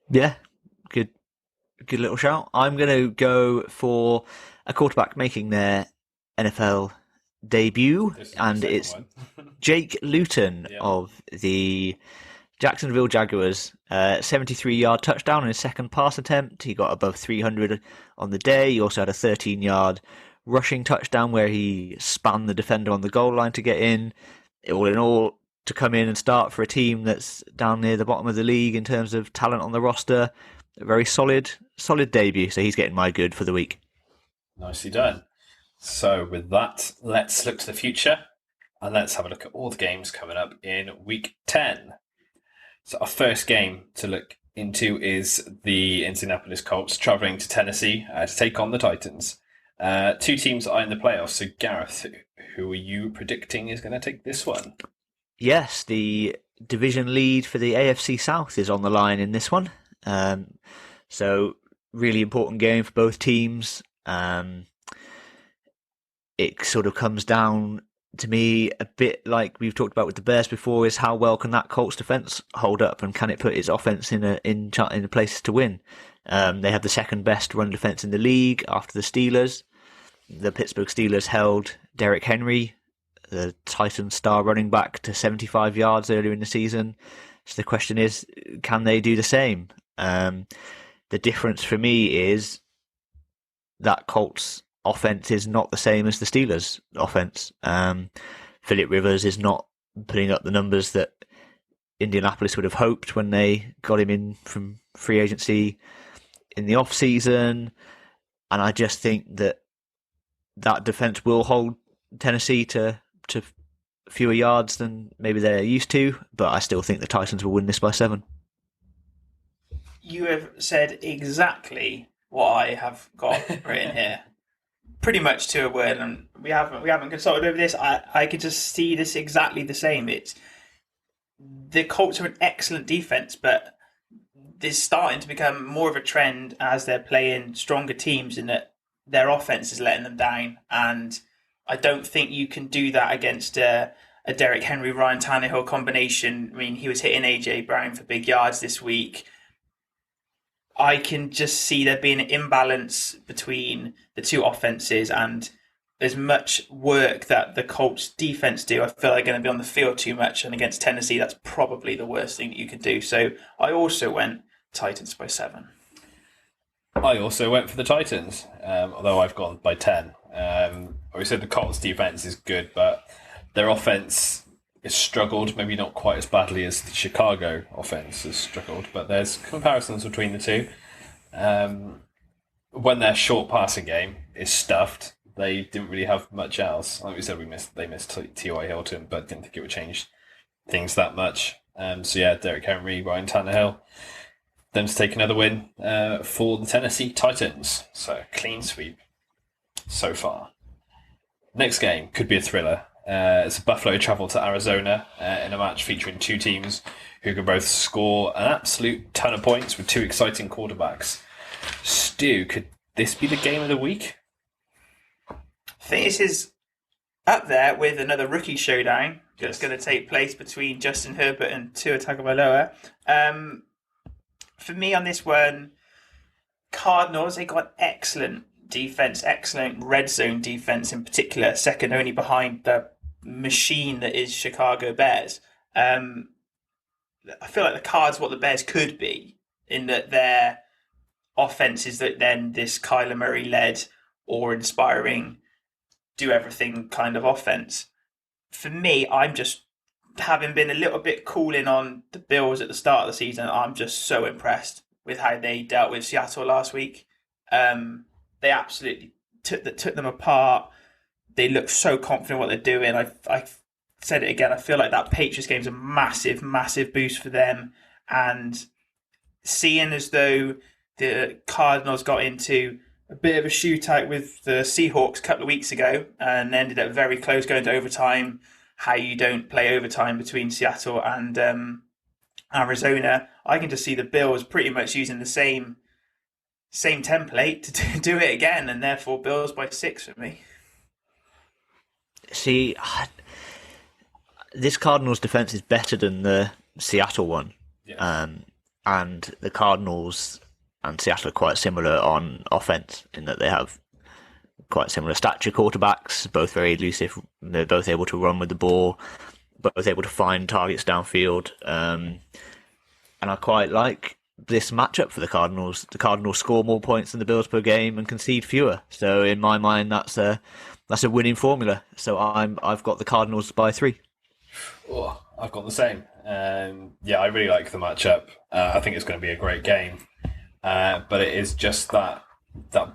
Yeah, good little shout. I'm going to go for a quarterback making their NFL debut, and it's Jake Luton of the Jacksonville Jaguars. 73-yard touchdown in his second pass attempt. He got above 300 on the day. He also had a 13-yard rushing touchdown where he spanned the defender on the goal line to get in. All in all, to come in and start for a team that's down near the bottom of the league in terms of talent on the roster, a very solid debut. So he's getting my good for the week. Nicely done. So with that, let's look to the future and let's have a look at all the games coming up in week 10. So our first game to look into is the Indianapolis Colts traveling to Tennessee to take on the Titans. Two teams are in the playoffs. So Gareth, who are you predicting is going to take this one? Yes, the division lead for the AFC South is on the line in this one. So really important game for both teams. It sort of comes down to me a bit like we've talked about with the Bears before, is how well can that Colts defense hold up, and can it put its offense in a place to win? They have the second best run defense in the league after the Steelers. The Pittsburgh Steelers held Derrick Henry, the Titans star running back, to 75 yards earlier in the season. So the question is, can they do the same? The difference for me is that Colts offense is not the same as the Steelers offense. Phillip Rivers is not putting up the numbers that Indianapolis would have hoped when they got him in from free agency in the off season, and I just think that defense will hold Tennessee to fewer yards than maybe they're used to, but I still think the Titans will win this by 7. You have said exactly what I have got written here. Pretty much to a word, and we haven't consulted over this. I could just see this exactly the same. It's the Colts are an excellent defense, but this is starting to become more of a trend as they're playing stronger teams, in that their offense is letting them down. And I don't think you can do that against a Derrick Henry, Ryan Tannehill combination. I mean, he was hitting AJ Brown for big yards this week. I can just see there being an imbalance between the two offenses, and as much work that the Colts defense do. I feel like they're going to be on the field too much, and against Tennessee, that's probably the worst thing that you could do. So I also went Titans by 7. I also went for the Titans, although I've gone by 10. We said the Colts defense is good, but their offense has struggled, maybe not quite as badly as the Chicago offense has struggled, but there's comparisons between the two. When their short passing game is stuffed, they didn't really have much else. Like we said, they missed T.Y. Hilton, but didn't think it would change things that much. So yeah, Derrick Henry, Ryan Tannehill, them to take another win for the Tennessee Titans. So clean sweep so far. Next game could be a thriller. It's Buffalo travel to Arizona in a match featuring two teams who can both score an absolute ton of points with two exciting quarterbacks. Stu, could this be the game of the week? I think this is up there with another rookie showdown that's going to take place between Justin Herbert and Tua Tagovailoa. For me on this one, Cardinals, they got excellent defense, excellent red zone defense in particular, second only behind the machine that is Chicago Bears. I feel like the Cards what the Bears could be, in that their offense is that then this Kyler Murray led or inspiring do everything kind of offense. For me, I'm just, having been a little bit cooling on the Bills at the start of the season, I'm just so impressed with how they dealt with Seattle last week. They absolutely took them apart. They look so confident what they're doing. I said it again. I feel like that Patriots game is a massive, massive boost for them. And seeing as though the Cardinals got into a bit of a shootout with the Seahawks a couple of weeks ago and ended up very close going to overtime, how you don't play overtime between Seattle and Arizona, I can just see the Bills pretty much using the same template to do it again, and therefore Bills by 6 for me. See, this Cardinals defense is better than the Seattle one. Yeah. And the Cardinals and Seattle are quite similar on offense in that they have quite similar stature quarterbacks, both very elusive. They're both able to run with the ball, both able to find targets downfield. And I quite like this matchup for the Cardinals. The Cardinals score more points than the Bills per game and concede fewer. So in my mind, that's a winning formula. So I've got the Cardinals by 3. Oh, I've got the same. I really like the matchup. I think it's going to be a great game. But it is just that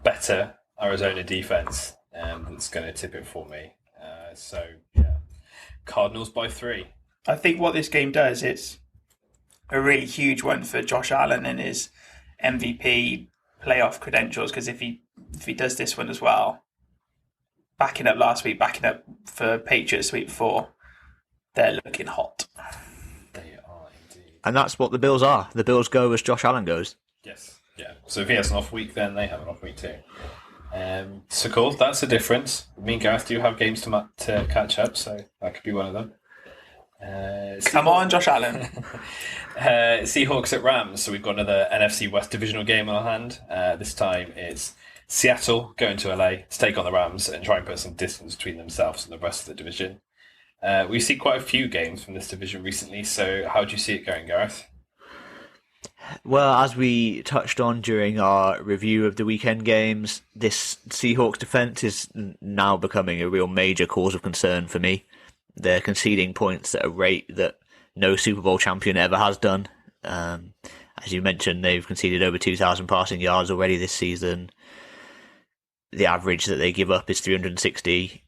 better Arizona defense that's going to tip it for me. Cardinals by 3. I think what this game does, it's a really huge one for Josh Allen and his MVP playoff credentials, because if he does this one as well, backing up last week, backing up for Patriots the week before, they're looking hot. They are indeed. And that's what the Bills are. The Bills go as Josh Allen goes. Yes. Yeah. So if he has an off week, then they have an off week too. So cool. That's the difference. Me and Gareth do have games to catch up, so that could be one of them. Come on, Josh Allen. Seahawks at Rams. So we've got another NFC West divisional game on our hand. This time it's Seattle going to LA to take on the Rams and try and put some distance between themselves and the rest of the division. We've seen quite a few games from this division recently. So how do you see it going, Gareth? Well, as we touched on during our review of the weekend games, this Seahawks defense is now becoming a real major cause of concern for me. They're conceding points at a rate that no Super Bowl champion ever has done. As you mentioned, they've conceded over 2,000 passing yards already this season. The average that they give up is 360.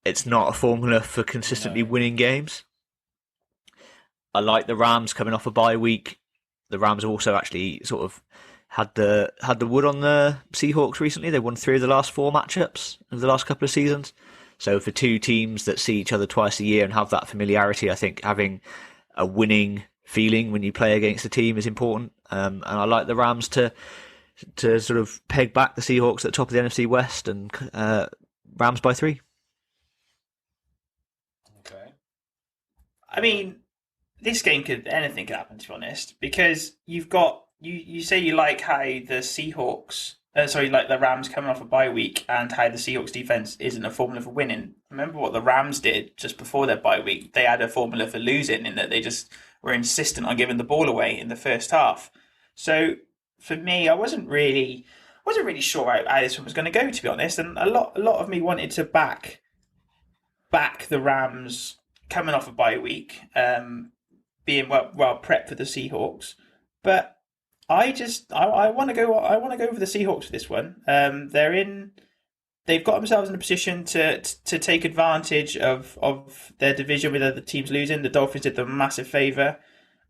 It's not a formula for consistently winning games. I like the Rams coming off a bye week. The Rams have also actually sort of had the wood on the Seahawks recently. They won 3 of the last 4 matchups of the last couple of seasons. So for two teams that see each other twice a year and have that familiarity, I think having a winning feeling when you play against a team is important. And I like the Rams to sort of peg back the Seahawks at the top of the NFC West, and Rams by 3. Okay. I mean, this game anything could happen, to be honest, because you've got, you say you like how the Seahawks like the Rams coming off a bye week and how the Seahawks defense isn't a formula for winning. Remember what the Rams did just before their bye week? They had a formula for losing in that they just were insistent on giving the ball away in the first half. So for me, I wasn't really sure how this one was going to go, to be honest. And a lot of me wanted to back the Rams coming off a bye week, being well prepped for the Seahawks, but I want to go for the Seahawks for this one. They've got themselves in a position to take advantage of their division with other teams losing. The Dolphins did them a massive favour,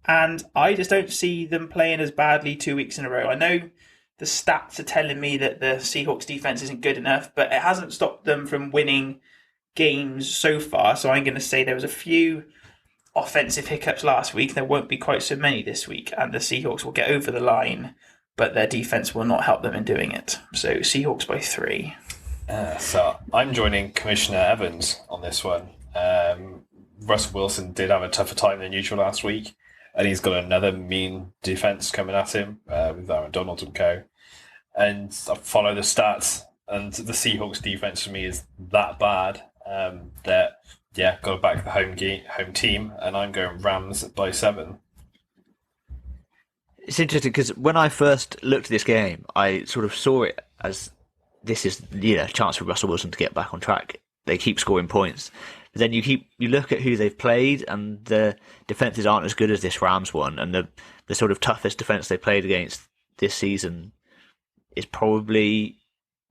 and I just don't see them playing as badly 2 weeks in a row. I know the stats are telling me that the Seahawks defense isn't good enough, but it hasn't stopped them from winning games so far. So I'm going to say there was a few offensive hiccups last week. There won't be quite so many this week, and the Seahawks will get over the line, but their defense will not help them in doing it. So Seahawks by 3. So I'm joining Commissioner Evans on this one. Russell Wilson did have a tougher time than usual last week, and he's got another mean defense coming at him with Aaron Donald and co. And I follow the stats, and the Seahawks defense for me is that bad that got to back the home team, and I'm going Rams by 7. It's interesting because when I first looked at this game, I sort of saw it as this is a chance for Russell Wilson to get back on track. They keep scoring points, but then you look at who they've played, and the defenses aren't as good as this Rams one, and the sort of toughest defense they played against this season is probably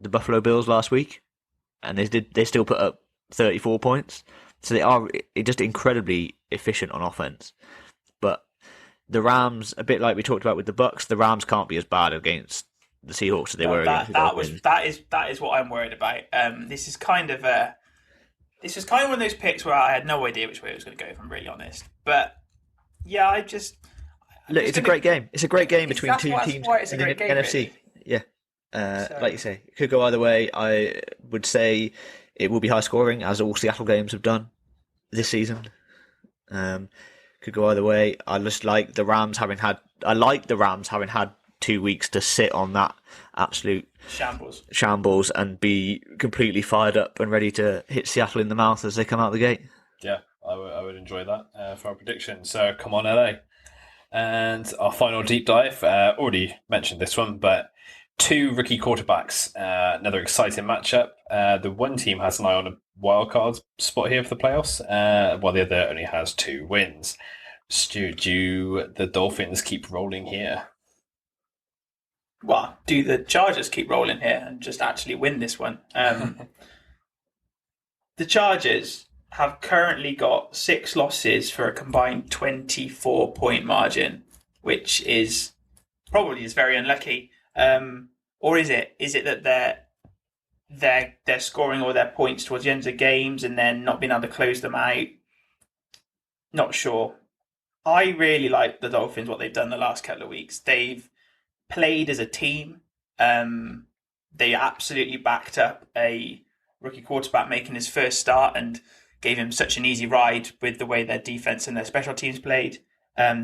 the Buffalo Bills last week, and they still put up 34 points. So they are just incredibly efficient on offense. But the Rams, a bit like we talked about with the Bucks, the Rams can't be as bad against the Seahawks as they were against the Dolphins. That is what I'm worried about. This is kind of one of those picks where I had no idea which way it was going to go, if I'm really honest. But yeah, look, it's a great game. It's a great game between two teams in the NFC. Really. Yeah, like you say, it could go either way. I would say it will be high scoring, as all Seattle games have done this season. Could go either way. I just like the Rams having had 2 weeks to sit on that absolute shambles and be completely fired up and ready to hit Seattle in the mouth as they come out the gate. Yeah, I would enjoy that for our prediction. So come on, LA. And our final deep dive, already mentioned this one, but 2 rookie quarterbacks, another exciting matchup. The one team has an eye on a wildcard spot here for the playoffs, while the other only has 2 wins. Stu, do the Dolphins keep rolling here? Well, do the Chargers keep rolling here and just actually win this one? The Chargers have currently got 6 losses for a combined 24-point margin, which is probably very unlucky. Or is it? Is it that they're scoring all their points towards the end of games and then not being able to close them out? Not sure. I really like the Dolphins, what they've done the last couple of weeks. They've played as a team. They absolutely backed up a rookie quarterback making his first start and gave him such an easy ride with the way their defense and their special teams played.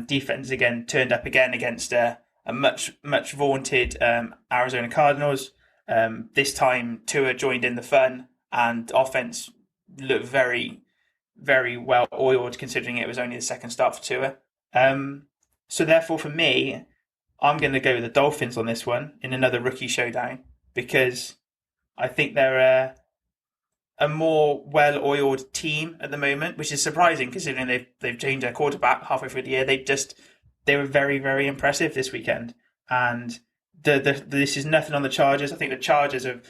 Defense again turned up again against a much vaunted Arizona Cardinals. This time Tua joined in the fun, and offense looked very, very well oiled considering it was only the second start for Tua. So therefore for me, I'm going to go with the Dolphins on this one in another rookie showdown, because I think they're a more well-oiled team at the moment, which is surprising considering they've changed their quarterback halfway through the year. They were very, very impressive this weekend. And this is nothing on the Chargers. I think the Chargers are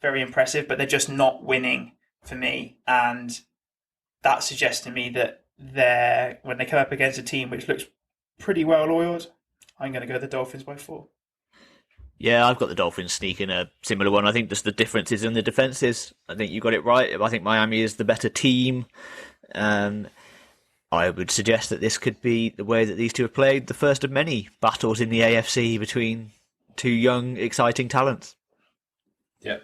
very impressive, but they're just not winning for me. And that suggests to me that when they come up against a team which looks pretty well oiled, I'm going to go the Dolphins by 4. Yeah, I've got the Dolphins sneaking a similar one. I think just the differences in the defences. I think you got it right. I think Miami is the better team. I would suggest that this could be the way that these two have played, the first of many battles in the AFC between 2 young, exciting talents. Yeah.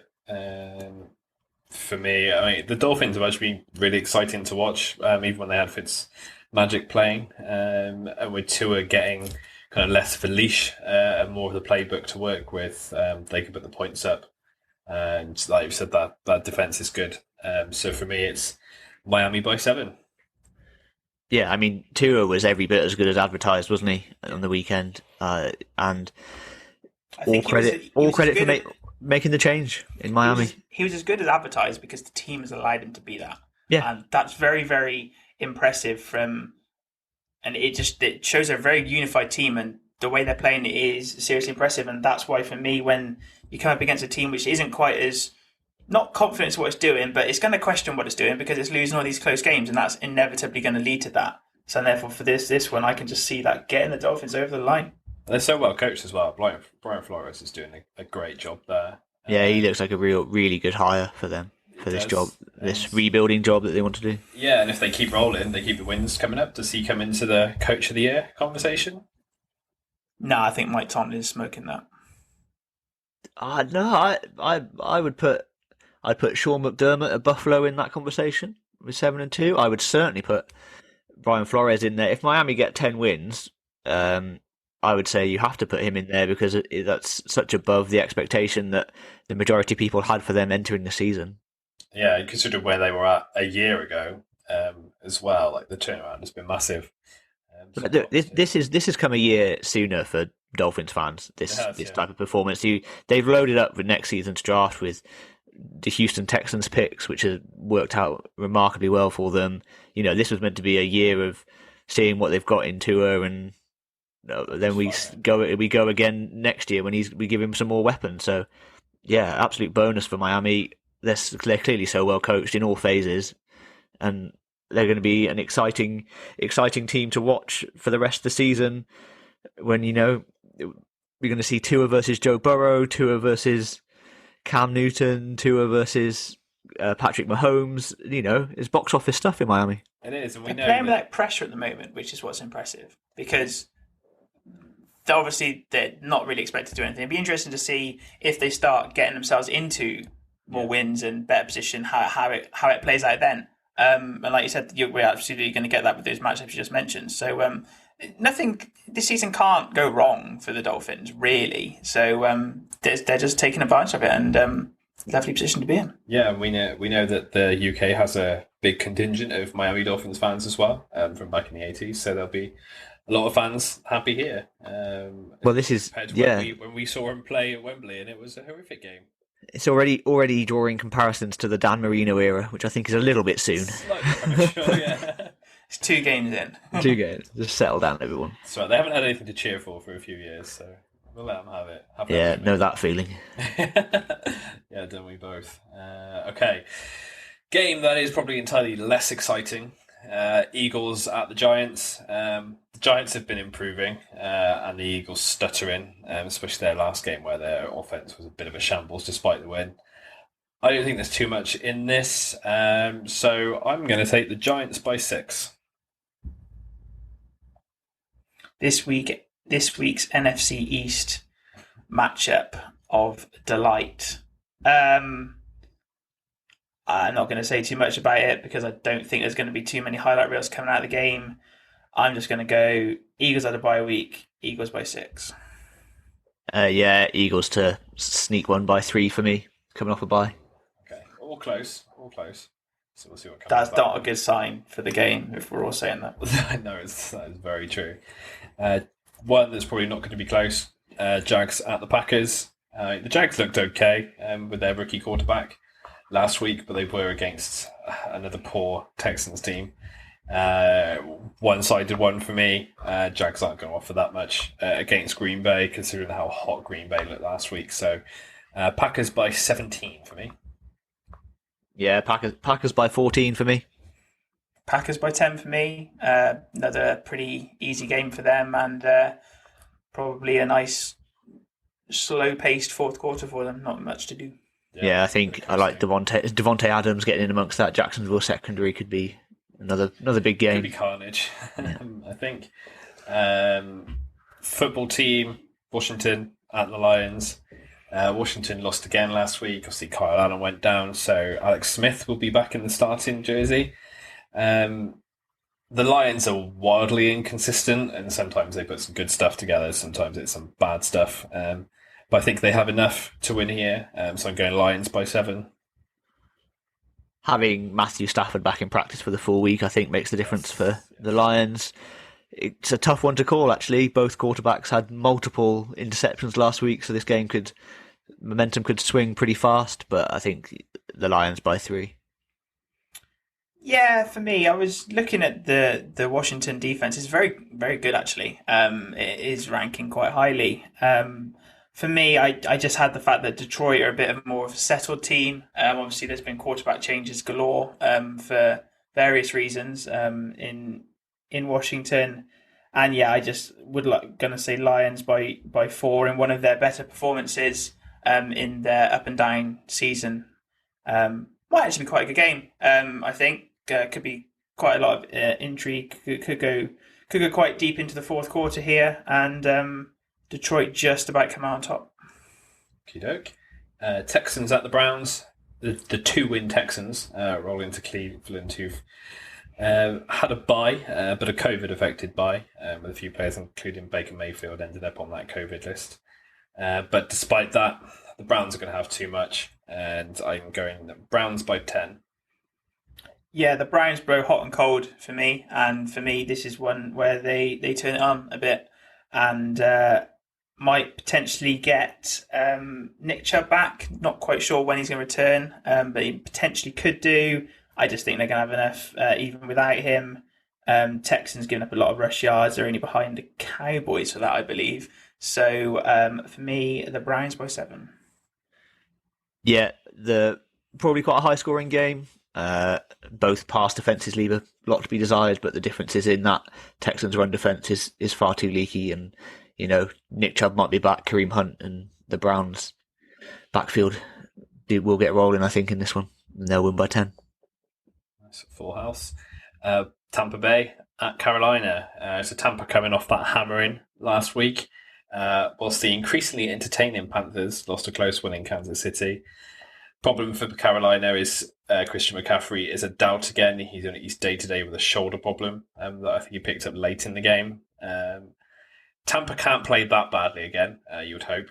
For me, I mean, the Dolphins have actually been really exciting to watch, even when they had Fitzmagic playing, and with Tua getting kind of less of a leash and more of the playbook to work with. They can put the points up, and like you said, that defense is good. So for me, it's Miami by 7. Yeah, I mean, Tua was every bit as good as advertised, wasn't he, on the weekend? And I all think he was credit, all as credit for good making the change in he Miami. he was as good as advertised because the team has allowed him to be that. Yeah. And that's very, very impressive and it shows a very unified team, and the way they're playing is seriously impressive. And that's why for me, when you come up against a team which isn't quite as not confident in what it's doing, but it's going to question what it's doing because it's losing all these close games, and that's inevitably going to lead to that. So therefore, for this one, I can just see that getting the Dolphins over the line. They're so well coached as well. Brian Flores is doing a great job there. Yeah, he looks like a really good hire for them, for this job, this rebuilding job that they want to do. Yeah, and if they keep rolling, they keep the wins coming up. Does he come into the Coach of the Year conversation? No, I think Mike Tomlin is smoking that. No, I would put Sean McDermott at Buffalo in that conversation with 7-2. I would certainly put Brian Flores in there. If Miami get 10 wins, I would say you have to put him in there because that's such above the expectation that the majority of people had for them entering the season. Yeah, and consider where they were at a year ago as well. Like the turnaround has been massive. This has come a year sooner for Dolphins fans. This type of performance. They've loaded up the next season's draft with the Houston Texans picks, which has worked out remarkably well for them. This was meant to be a year of seeing what they've got in Tua, and then we go again next year when we give him some more weapons. So yeah, absolute bonus for Miami. They're clearly so well coached in all phases, and they're going to be an exciting team to watch for the rest of the season. When we're going to see Tua versus Joe Burrow, Tua versus Cam Newton, Tua versus Patrick Mahomes. It's box office stuff in Miami. It is, and they're playing without pressure at the moment, which is what's impressive because they're not really expected to do anything. It'd be interesting to see if they start getting themselves into more wins and better position, how it plays out then. And like you said, we're absolutely going to get that with those matchups you just mentioned. So nothing this season can't go wrong for the Dolphins, really. So they're just taking advantage of it, and lovely position to be in. Yeah, we know that the UK has a big contingent of Miami Dolphins fans as well from back in the 80s. So there'll be a lot of fans happy here. Well, this is when we saw him play at Wembley, and it was a horrific game. It's already drawing comparisons to the Dan Marino era, which I think is a little bit soon. Slightly premature, yeah. It's 2 games in. 2 games. Just settle down, everyone. So they haven't had anything to cheer for a few years, so we'll let them have it. Know that feeling. Yeah, don't we both? Okay. Game that is probably entirely less exciting. Eagles at the Giants. The Giants have been improving, and the Eagles stuttering, especially their last game where their offense was a bit of a shambles despite the win. I don't think there's too much in this, so I'm going to take the Giants by 6. This week's NFC East matchup of delight. I'm not going to say too much about it because I don't think there's going to be too many highlight reels coming out of the game. I'm just going to go Eagles at a bye week, Eagles by 6. Eagles to sneak one by 3 for me, coming off a bye. Okay, all close. So we'll see what comes. That's not a good sign for the game if we're all saying that. No, that is very true. One that's probably not going to be close, Jags at the Packers. The Jags looked okay with their rookie quarterback last week, but they were against another poor Texans team. One-sided one for me. Jags aren't going to offer that much against Green Bay, considering how hot Green Bay looked last week. So Packers by 17 for me. Yeah, Packers by 14 for me. Packers by 10 for me. Another pretty easy game for them, and probably a nice slow-paced fourth quarter for them. Not much to do. Yeah, I think I like Devontae Adams getting in amongst that Jacksonville secondary could be another big game. Could be carnage. I think. Football team, Washington at the Lions. Washington lost again last week. Obviously, Kyle Allen went down, so Alex Smith will be back in the starting jersey. The The Lions are wildly inconsistent, and sometimes they put some good stuff together, sometimes it's some bad stuff. But I think they have enough to win here, so I'm going Lions by 7. Having Matthew Stafford back in practice for the full week, I think, makes the difference for the Lions. It's a tough one to call, actually. Both quarterbacks had multiple interceptions last week, so this game momentum could swing pretty fast, but I think the Lions by 3. Yeah, for me, I was looking at the Washington defense. It's very, very good, actually. It is ranking quite highly. For me, I just had the fact that Detroit are a bit of more of a settled team. Obviously, there's been quarterback changes galore for various reasons in Washington. And yeah, I just would gonna say Lions by 4 in one of their better performances in their up and down season. Might actually be quite a good game. I think could be quite a lot of intrigue. Could go quite deep into the fourth quarter here, and Detroit just about come out on top. Okie doke. Texans at the Browns. The 2-win Texans roll into Cleveland, who've had a bye, but a COVID-affected bye, with a few players, including Baker Mayfield, ended up on that COVID list. But despite that, the Browns are going to have too much, and I'm going Browns by 10. Yeah, the Browns blow hot and cold for me, and for me, this is one where they turn it on a bit, and might potentially get Nick Chubb back. Not quite sure when he's going to return, but he potentially could do. I just think they're going to have enough even without him. Texans giving up a lot of rush yards. They're only behind the Cowboys for that, I believe. So for me, the Browns by 7. Yeah, probably quite a high-scoring game. Both pass defences leave a lot to be desired, but the difference is in that Texans' run defence is far too leaky, and Nick Chubb might be back, Kareem Hunt, and the Browns' backfield will get rolling, I think, in this one, and they'll win by 10. That's a full house. Tampa Bay at Carolina. So Tampa coming off that hammering last week, whilst the increasingly entertaining Panthers lost a close one in Kansas City. Problem for Carolina is Christian McCaffrey is a doubt again. He's on his day-to-day with a shoulder problem that I think he picked up late in the game. Tampa can't play that badly again, you would hope.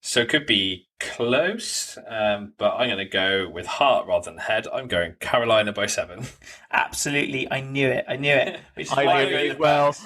So it could be close, but I'm going to go with heart rather than head. I'm going Carolina by 7. Absolutely, I knew it. Which is I why knew I'm it going as well.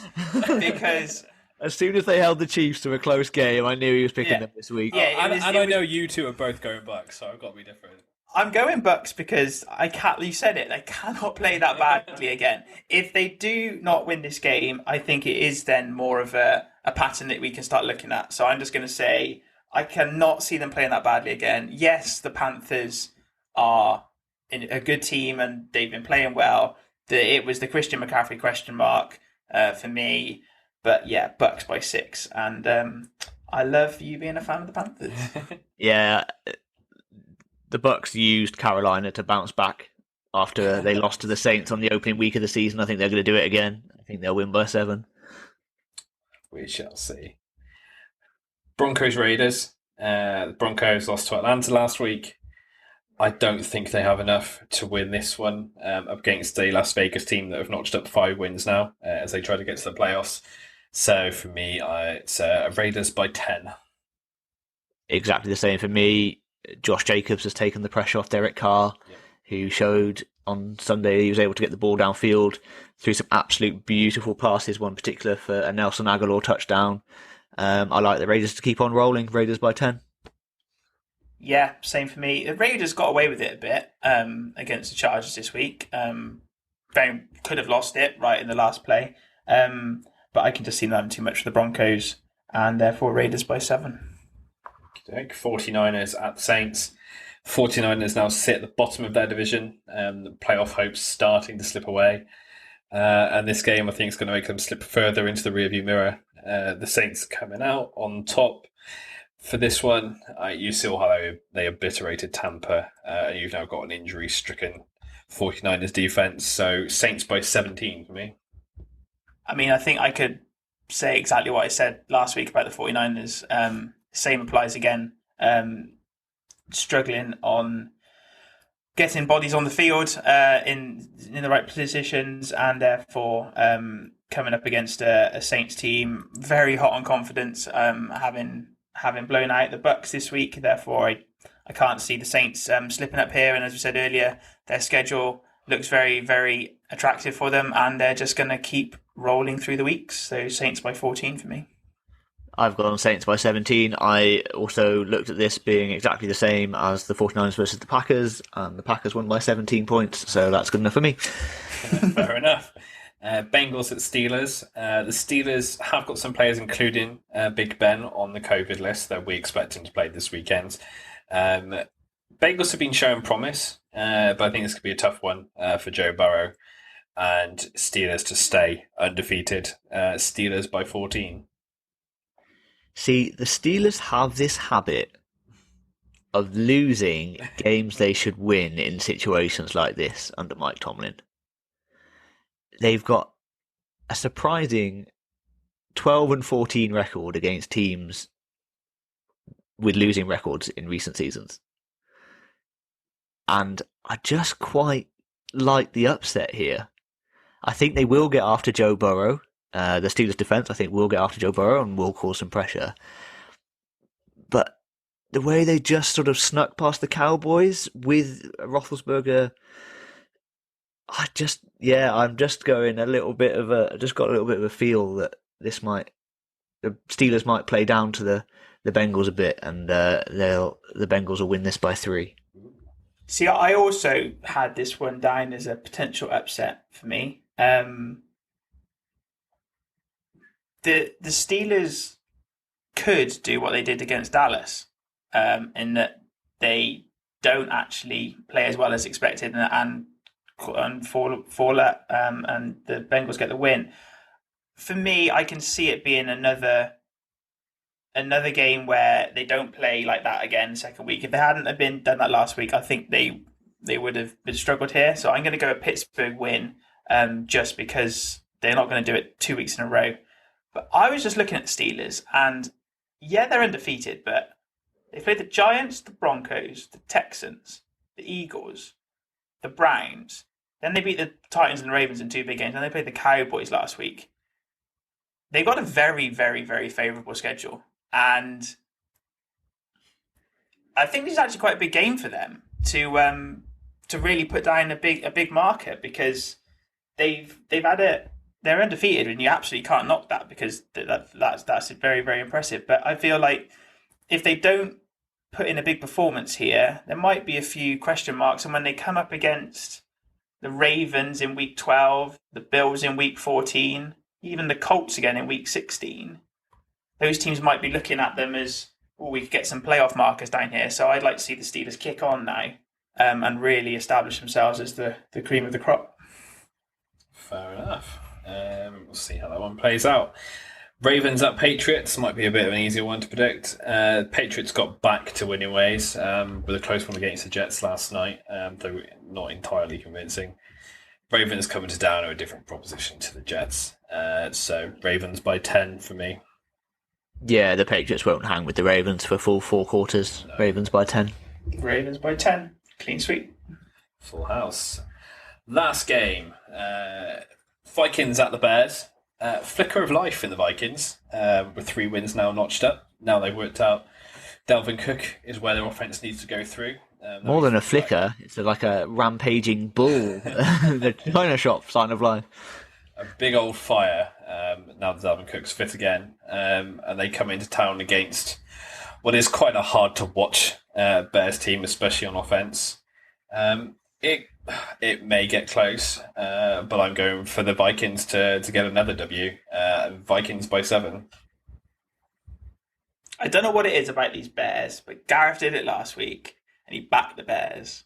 because As soon as they held the Chiefs to a close game, I knew he was picking them this week. Yeah, I know you two are both going Bucks, so I've got to be different. I'm going Bucks because I can't. You said it. They cannot play that badly again. If they do not win this game, I think it is then more of a pattern that we can start looking at. So I'm just going to say I cannot see them playing that badly again. Yes, the Panthers are a good team and they've been playing well. It was the Christian McCaffrey question mark for me. But yeah, Bucks by 6. And I love you being a fan of the Panthers. Yeah, the Bucks used Carolina to bounce back after they lost to the Saints on the opening week of the season. I think they're going to do it again. I think they'll win by 7. We shall see. Broncos Raiders. The Broncos lost to Atlanta last week. I don't think they have enough to win this one up against a Las Vegas team that have notched up 5 wins now as they try to get to the playoffs. So for me, it's Raiders by 10. Exactly the same for me. Josh Jacobs has taken the pressure off Derek Carr, who showed on Sunday he was able to get the ball downfield through some absolute beautiful passes, one particular for a Nelson Aguilar touchdown. I like the Raiders to keep on rolling. Raiders by 10. Yeah, same for me. The Raiders got away with it a bit against the Chargers this week. They could have lost it right in the last play. But I can just see them having too much for the Broncos, and therefore Raiders by 7. 49ers at the Saints. 49ers now sit at the bottom of their division. The playoff hopes starting to slip away. And this game, I think, is going to make them slip further into the rearview mirror. The Saints coming out on top for this one. You saw how they obliterated Tampa. You've now got an injury-stricken 49ers defense. So Saints by 17 for me. I mean, I think I could say exactly what I said last week about the 49ers. Same applies again. Struggling on getting bodies on the field in the right positions, and therefore coming up against a Saints team very hot on confidence, having blown out the Bucks this week. Therefore, I can't see the Saints slipping up here. And as we said earlier, their schedule looks very, very attractive for them, and they're just going to keep rolling through the weeks. So Saints by 14 for me. I've gone Saints by 17. I also looked at this being exactly the same as the 49ers versus the Packers, and the Packers won by 17 points, so that's good enough for me. Fair enough. Bengals at Steelers. The Steelers have got some players, including Big Ben, on the COVID list that we expect him to play this weekend. Bengals have been showing promise, but I think this could be a tough one for Joe Burrow, and Steelers to stay undefeated. Steelers by 14. See, the Steelers have this habit of losing games they should win in situations like this under Mike Tomlin. They've got a surprising 12-14 record against teams with losing records in recent seasons. And I just quite like the upset here. I think they will get after Joe Burrow. The Steelers' defense, I think, will get after Joe Burrow and will cause some pressure. But the way they just sort of snuck past the Cowboys with Roethlisberger, I'm just going got a little bit of a feel that the Steelers might play down to the Bengals a bit, and the Bengals will win this by 3. See, I also had this one down as a potential upset for me. The Steelers could do what they did against Dallas, in that they don't actually play as well as expected and fall at, and the Bengals get the win. For me, I can see it being another game where they don't play like that again second week. If they hadn't have been done that last week, I think they would have been struggled here. So I'm going to go a Pittsburgh win, just because they're not going to do it 2 weeks in a row. But I was just looking at the Steelers, and yeah, they're undefeated, but they played the Giants, the Broncos, the Texans, the Eagles, the Browns. Then they beat the Titans and the Ravens in 2 big games, and they played the Cowboys last week. They've got a very, very, very favourable schedule, and I think this is actually quite a big game for them to really put down a big marker, because they've had they're undefeated, and you absolutely can't knock that, because that's very, very impressive. But I feel like if they don't put in a big performance here, there might be a few question marks. And when they come up against the Ravens in week 12, the Bills in week 14, even the Colts again in week 16, those teams might be looking at them as, we could get some playoff markers down here. So I'd like to see the Steelers kick on now, and really establish themselves as the cream of the crop. Fair enough. We'll see how that one plays out. Ravens at Patriots might be a bit of an easier one to predict. Patriots got back to winning ways with a close one against the Jets last night, though not entirely convincing. Ravens coming to down are a different proposition to the Jets. So Ravens by 10 for me. Yeah, the Patriots won't hang with the Ravens for full 4 quarters. No. Ravens by 10. Ravens by 10. Clean sweep. Full house. Last game. Vikings at the Bears. Flicker of life in the Vikings, with 3 wins now notched up. Now they've worked out Dalvin Cook is where their offense needs to go through. More than a flicker, it's like a rampaging bull. The China shop sign of life. A big old fire, now that Dalvin Cook's fit again. And they come into town against what is quite a hard to watch Bears team, especially on offense. It may get close, but I'm going for the Vikings to get another W. Vikings by 7. I don't know what it is about these Bears, but Gareth did it last week, and he backed the Bears.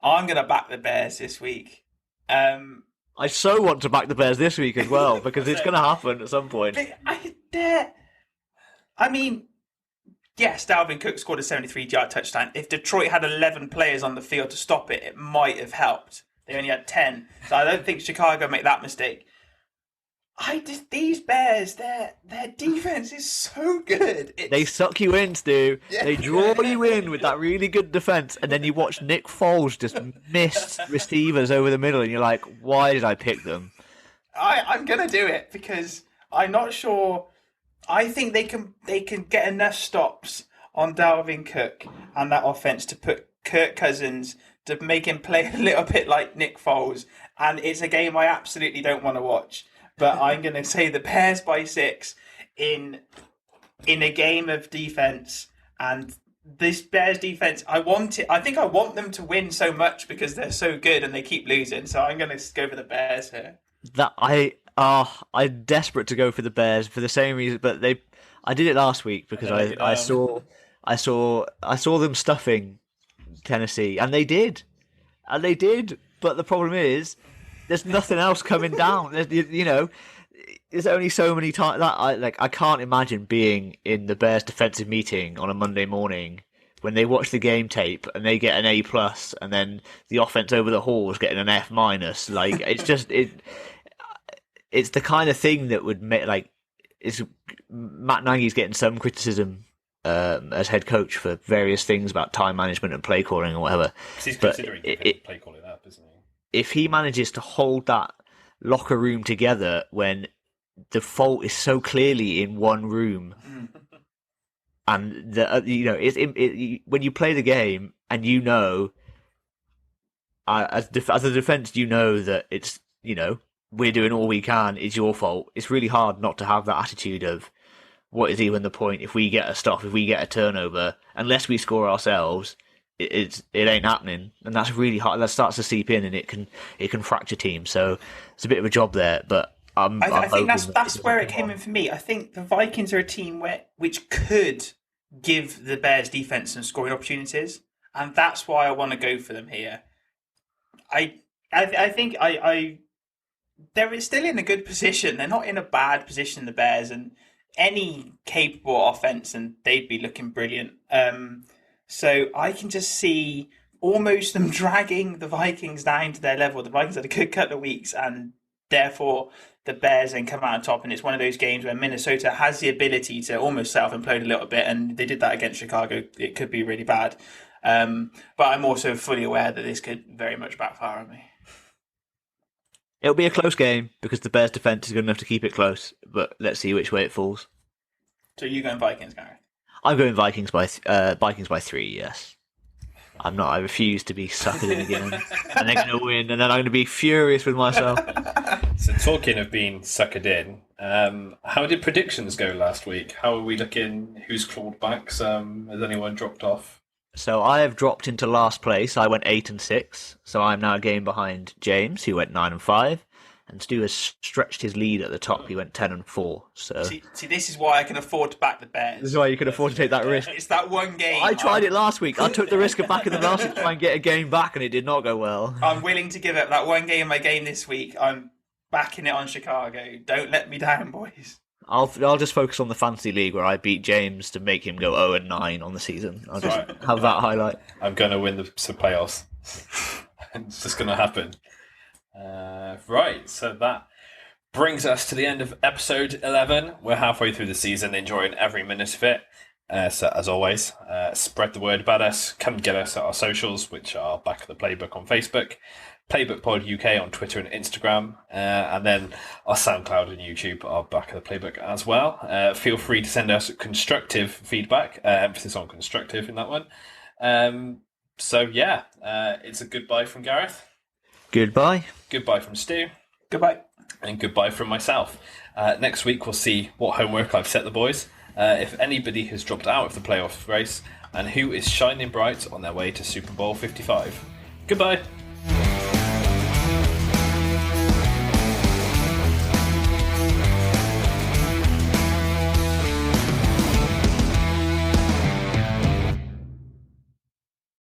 I'm going to back the Bears this week. I so want to back the Bears this week as well, because it's going to happen at some point. I mean, yes, Dalvin Cook scored a 73-yard touchdown. If Detroit had 11 players on the field to stop it, it might have helped. They only had 10. So I don't think Chicago made that mistake. These Bears, their defense is so good. They suck you in, Stu. They draw you in with that really good defense, and then you watch Nick Foles just miss receivers over the middle, and you're like, why did I pick them? I'm gonna do it because I'm not sure. I think they can get enough stops on Dalvin Cook and that offense to put Kirk Cousins to make him play a little bit like Nick Foles, and it's a game I absolutely don't want to watch. But I'm going to say the Bears by 6 in a game of defense, and this Bears defense, I think I want them to win so much because they're so good and they keep losing. So I'm going to go for the Bears here. I'm desperate to go for the Bears for the same reason, but I did it last week because I saw them stuffing Tennessee, and they did. But the problem is, there's nothing else coming down. There's only so many times that I can't imagine being in the Bears defensive meeting on a Monday morning when they watch the game tape and they get an A+, and then the offense over the hall is getting an F-. Like, it's just it's the kind of thing that would make Matt Nagy's getting some criticism as head coach for various things about time management and play calling or whatever. He's considering play calling up, isn't he? If he manages to hold that locker room together when the fault is so clearly in one room, and when you play the game and as a defense, that it's we're doing all we can. It's your fault. It's really hard not to have that attitude of what is even the point if we get a stop, if we get a turnover, unless we score ourselves. It ain't happening, and that's really hard. That starts to seep in, and it can fracture teams. So it's a bit of a job there. But I think that's where it came in for me. I think the Vikings are a team which could give the Bears defense some scoring opportunities, and that's why I want to go for them here. I think they're still in a good position. They're not in a bad position, the Bears, and any capable offense, and they'd be looking brilliant. So I can just see almost them dragging the Vikings down to their level. The Vikings had a good couple of weeks, and therefore the Bears then come out on top. And it's one of those games where Minnesota has the ability to almost self-implode a little bit, and they did that against Chicago. It could be really bad. But I'm also fully aware that this could very much backfire on me. It'll be a close game because the Bears' defense is good enough to keep it close. But let's see which way it falls. So you going Vikings, Gareth? I'm going Vikings by 3. Yes, I'm not. I refuse to be suckered in again, and they're going to win, and then I'm going to be furious with myself. So talking of being suckered in, how did predictions go last week? How are we looking? Who's clawed back? Has anyone dropped off? So I have dropped into last place. I went 8-6, so I'm now a game behind James, who went 9-5. And Stu has stretched his lead at the top. He went 10-4. So see, this is why I can afford to back the Bears. This is why you can afford to take that risk. It's that one game. I tried it last week. I took the risk of backing them last week to try and get a game back, and it did not go well. I'm willing to give up that one game I game this week. I'm backing it on Chicago. Don't let me down, boys. I'll just focus on the fantasy league where I beat James to make him go 0-9 on the season. I'll just have that highlight. I'm going to win the playoffs. It's just going to happen. Right, so that brings us to the end of episode 11. We're halfway through the season, enjoying every minute of it. So as always, spread the word about us. Come get us at our socials, which are Back of the Playbook on Facebook, Playbook Pod UK on Twitter and Instagram, and then our SoundCloud and YouTube are Back of the Playbook as well. Feel free to send us constructive feedback, emphasis on constructive in that one. So yeah, it's a goodbye from Gareth. Goodbye. Goodbye from Stu. Goodbye. And goodbye from myself. Next week we'll see what homework I've set the boys, if anybody has dropped out of the playoff race, and who is shining bright on their way to Super Bowl 55. Goodbye.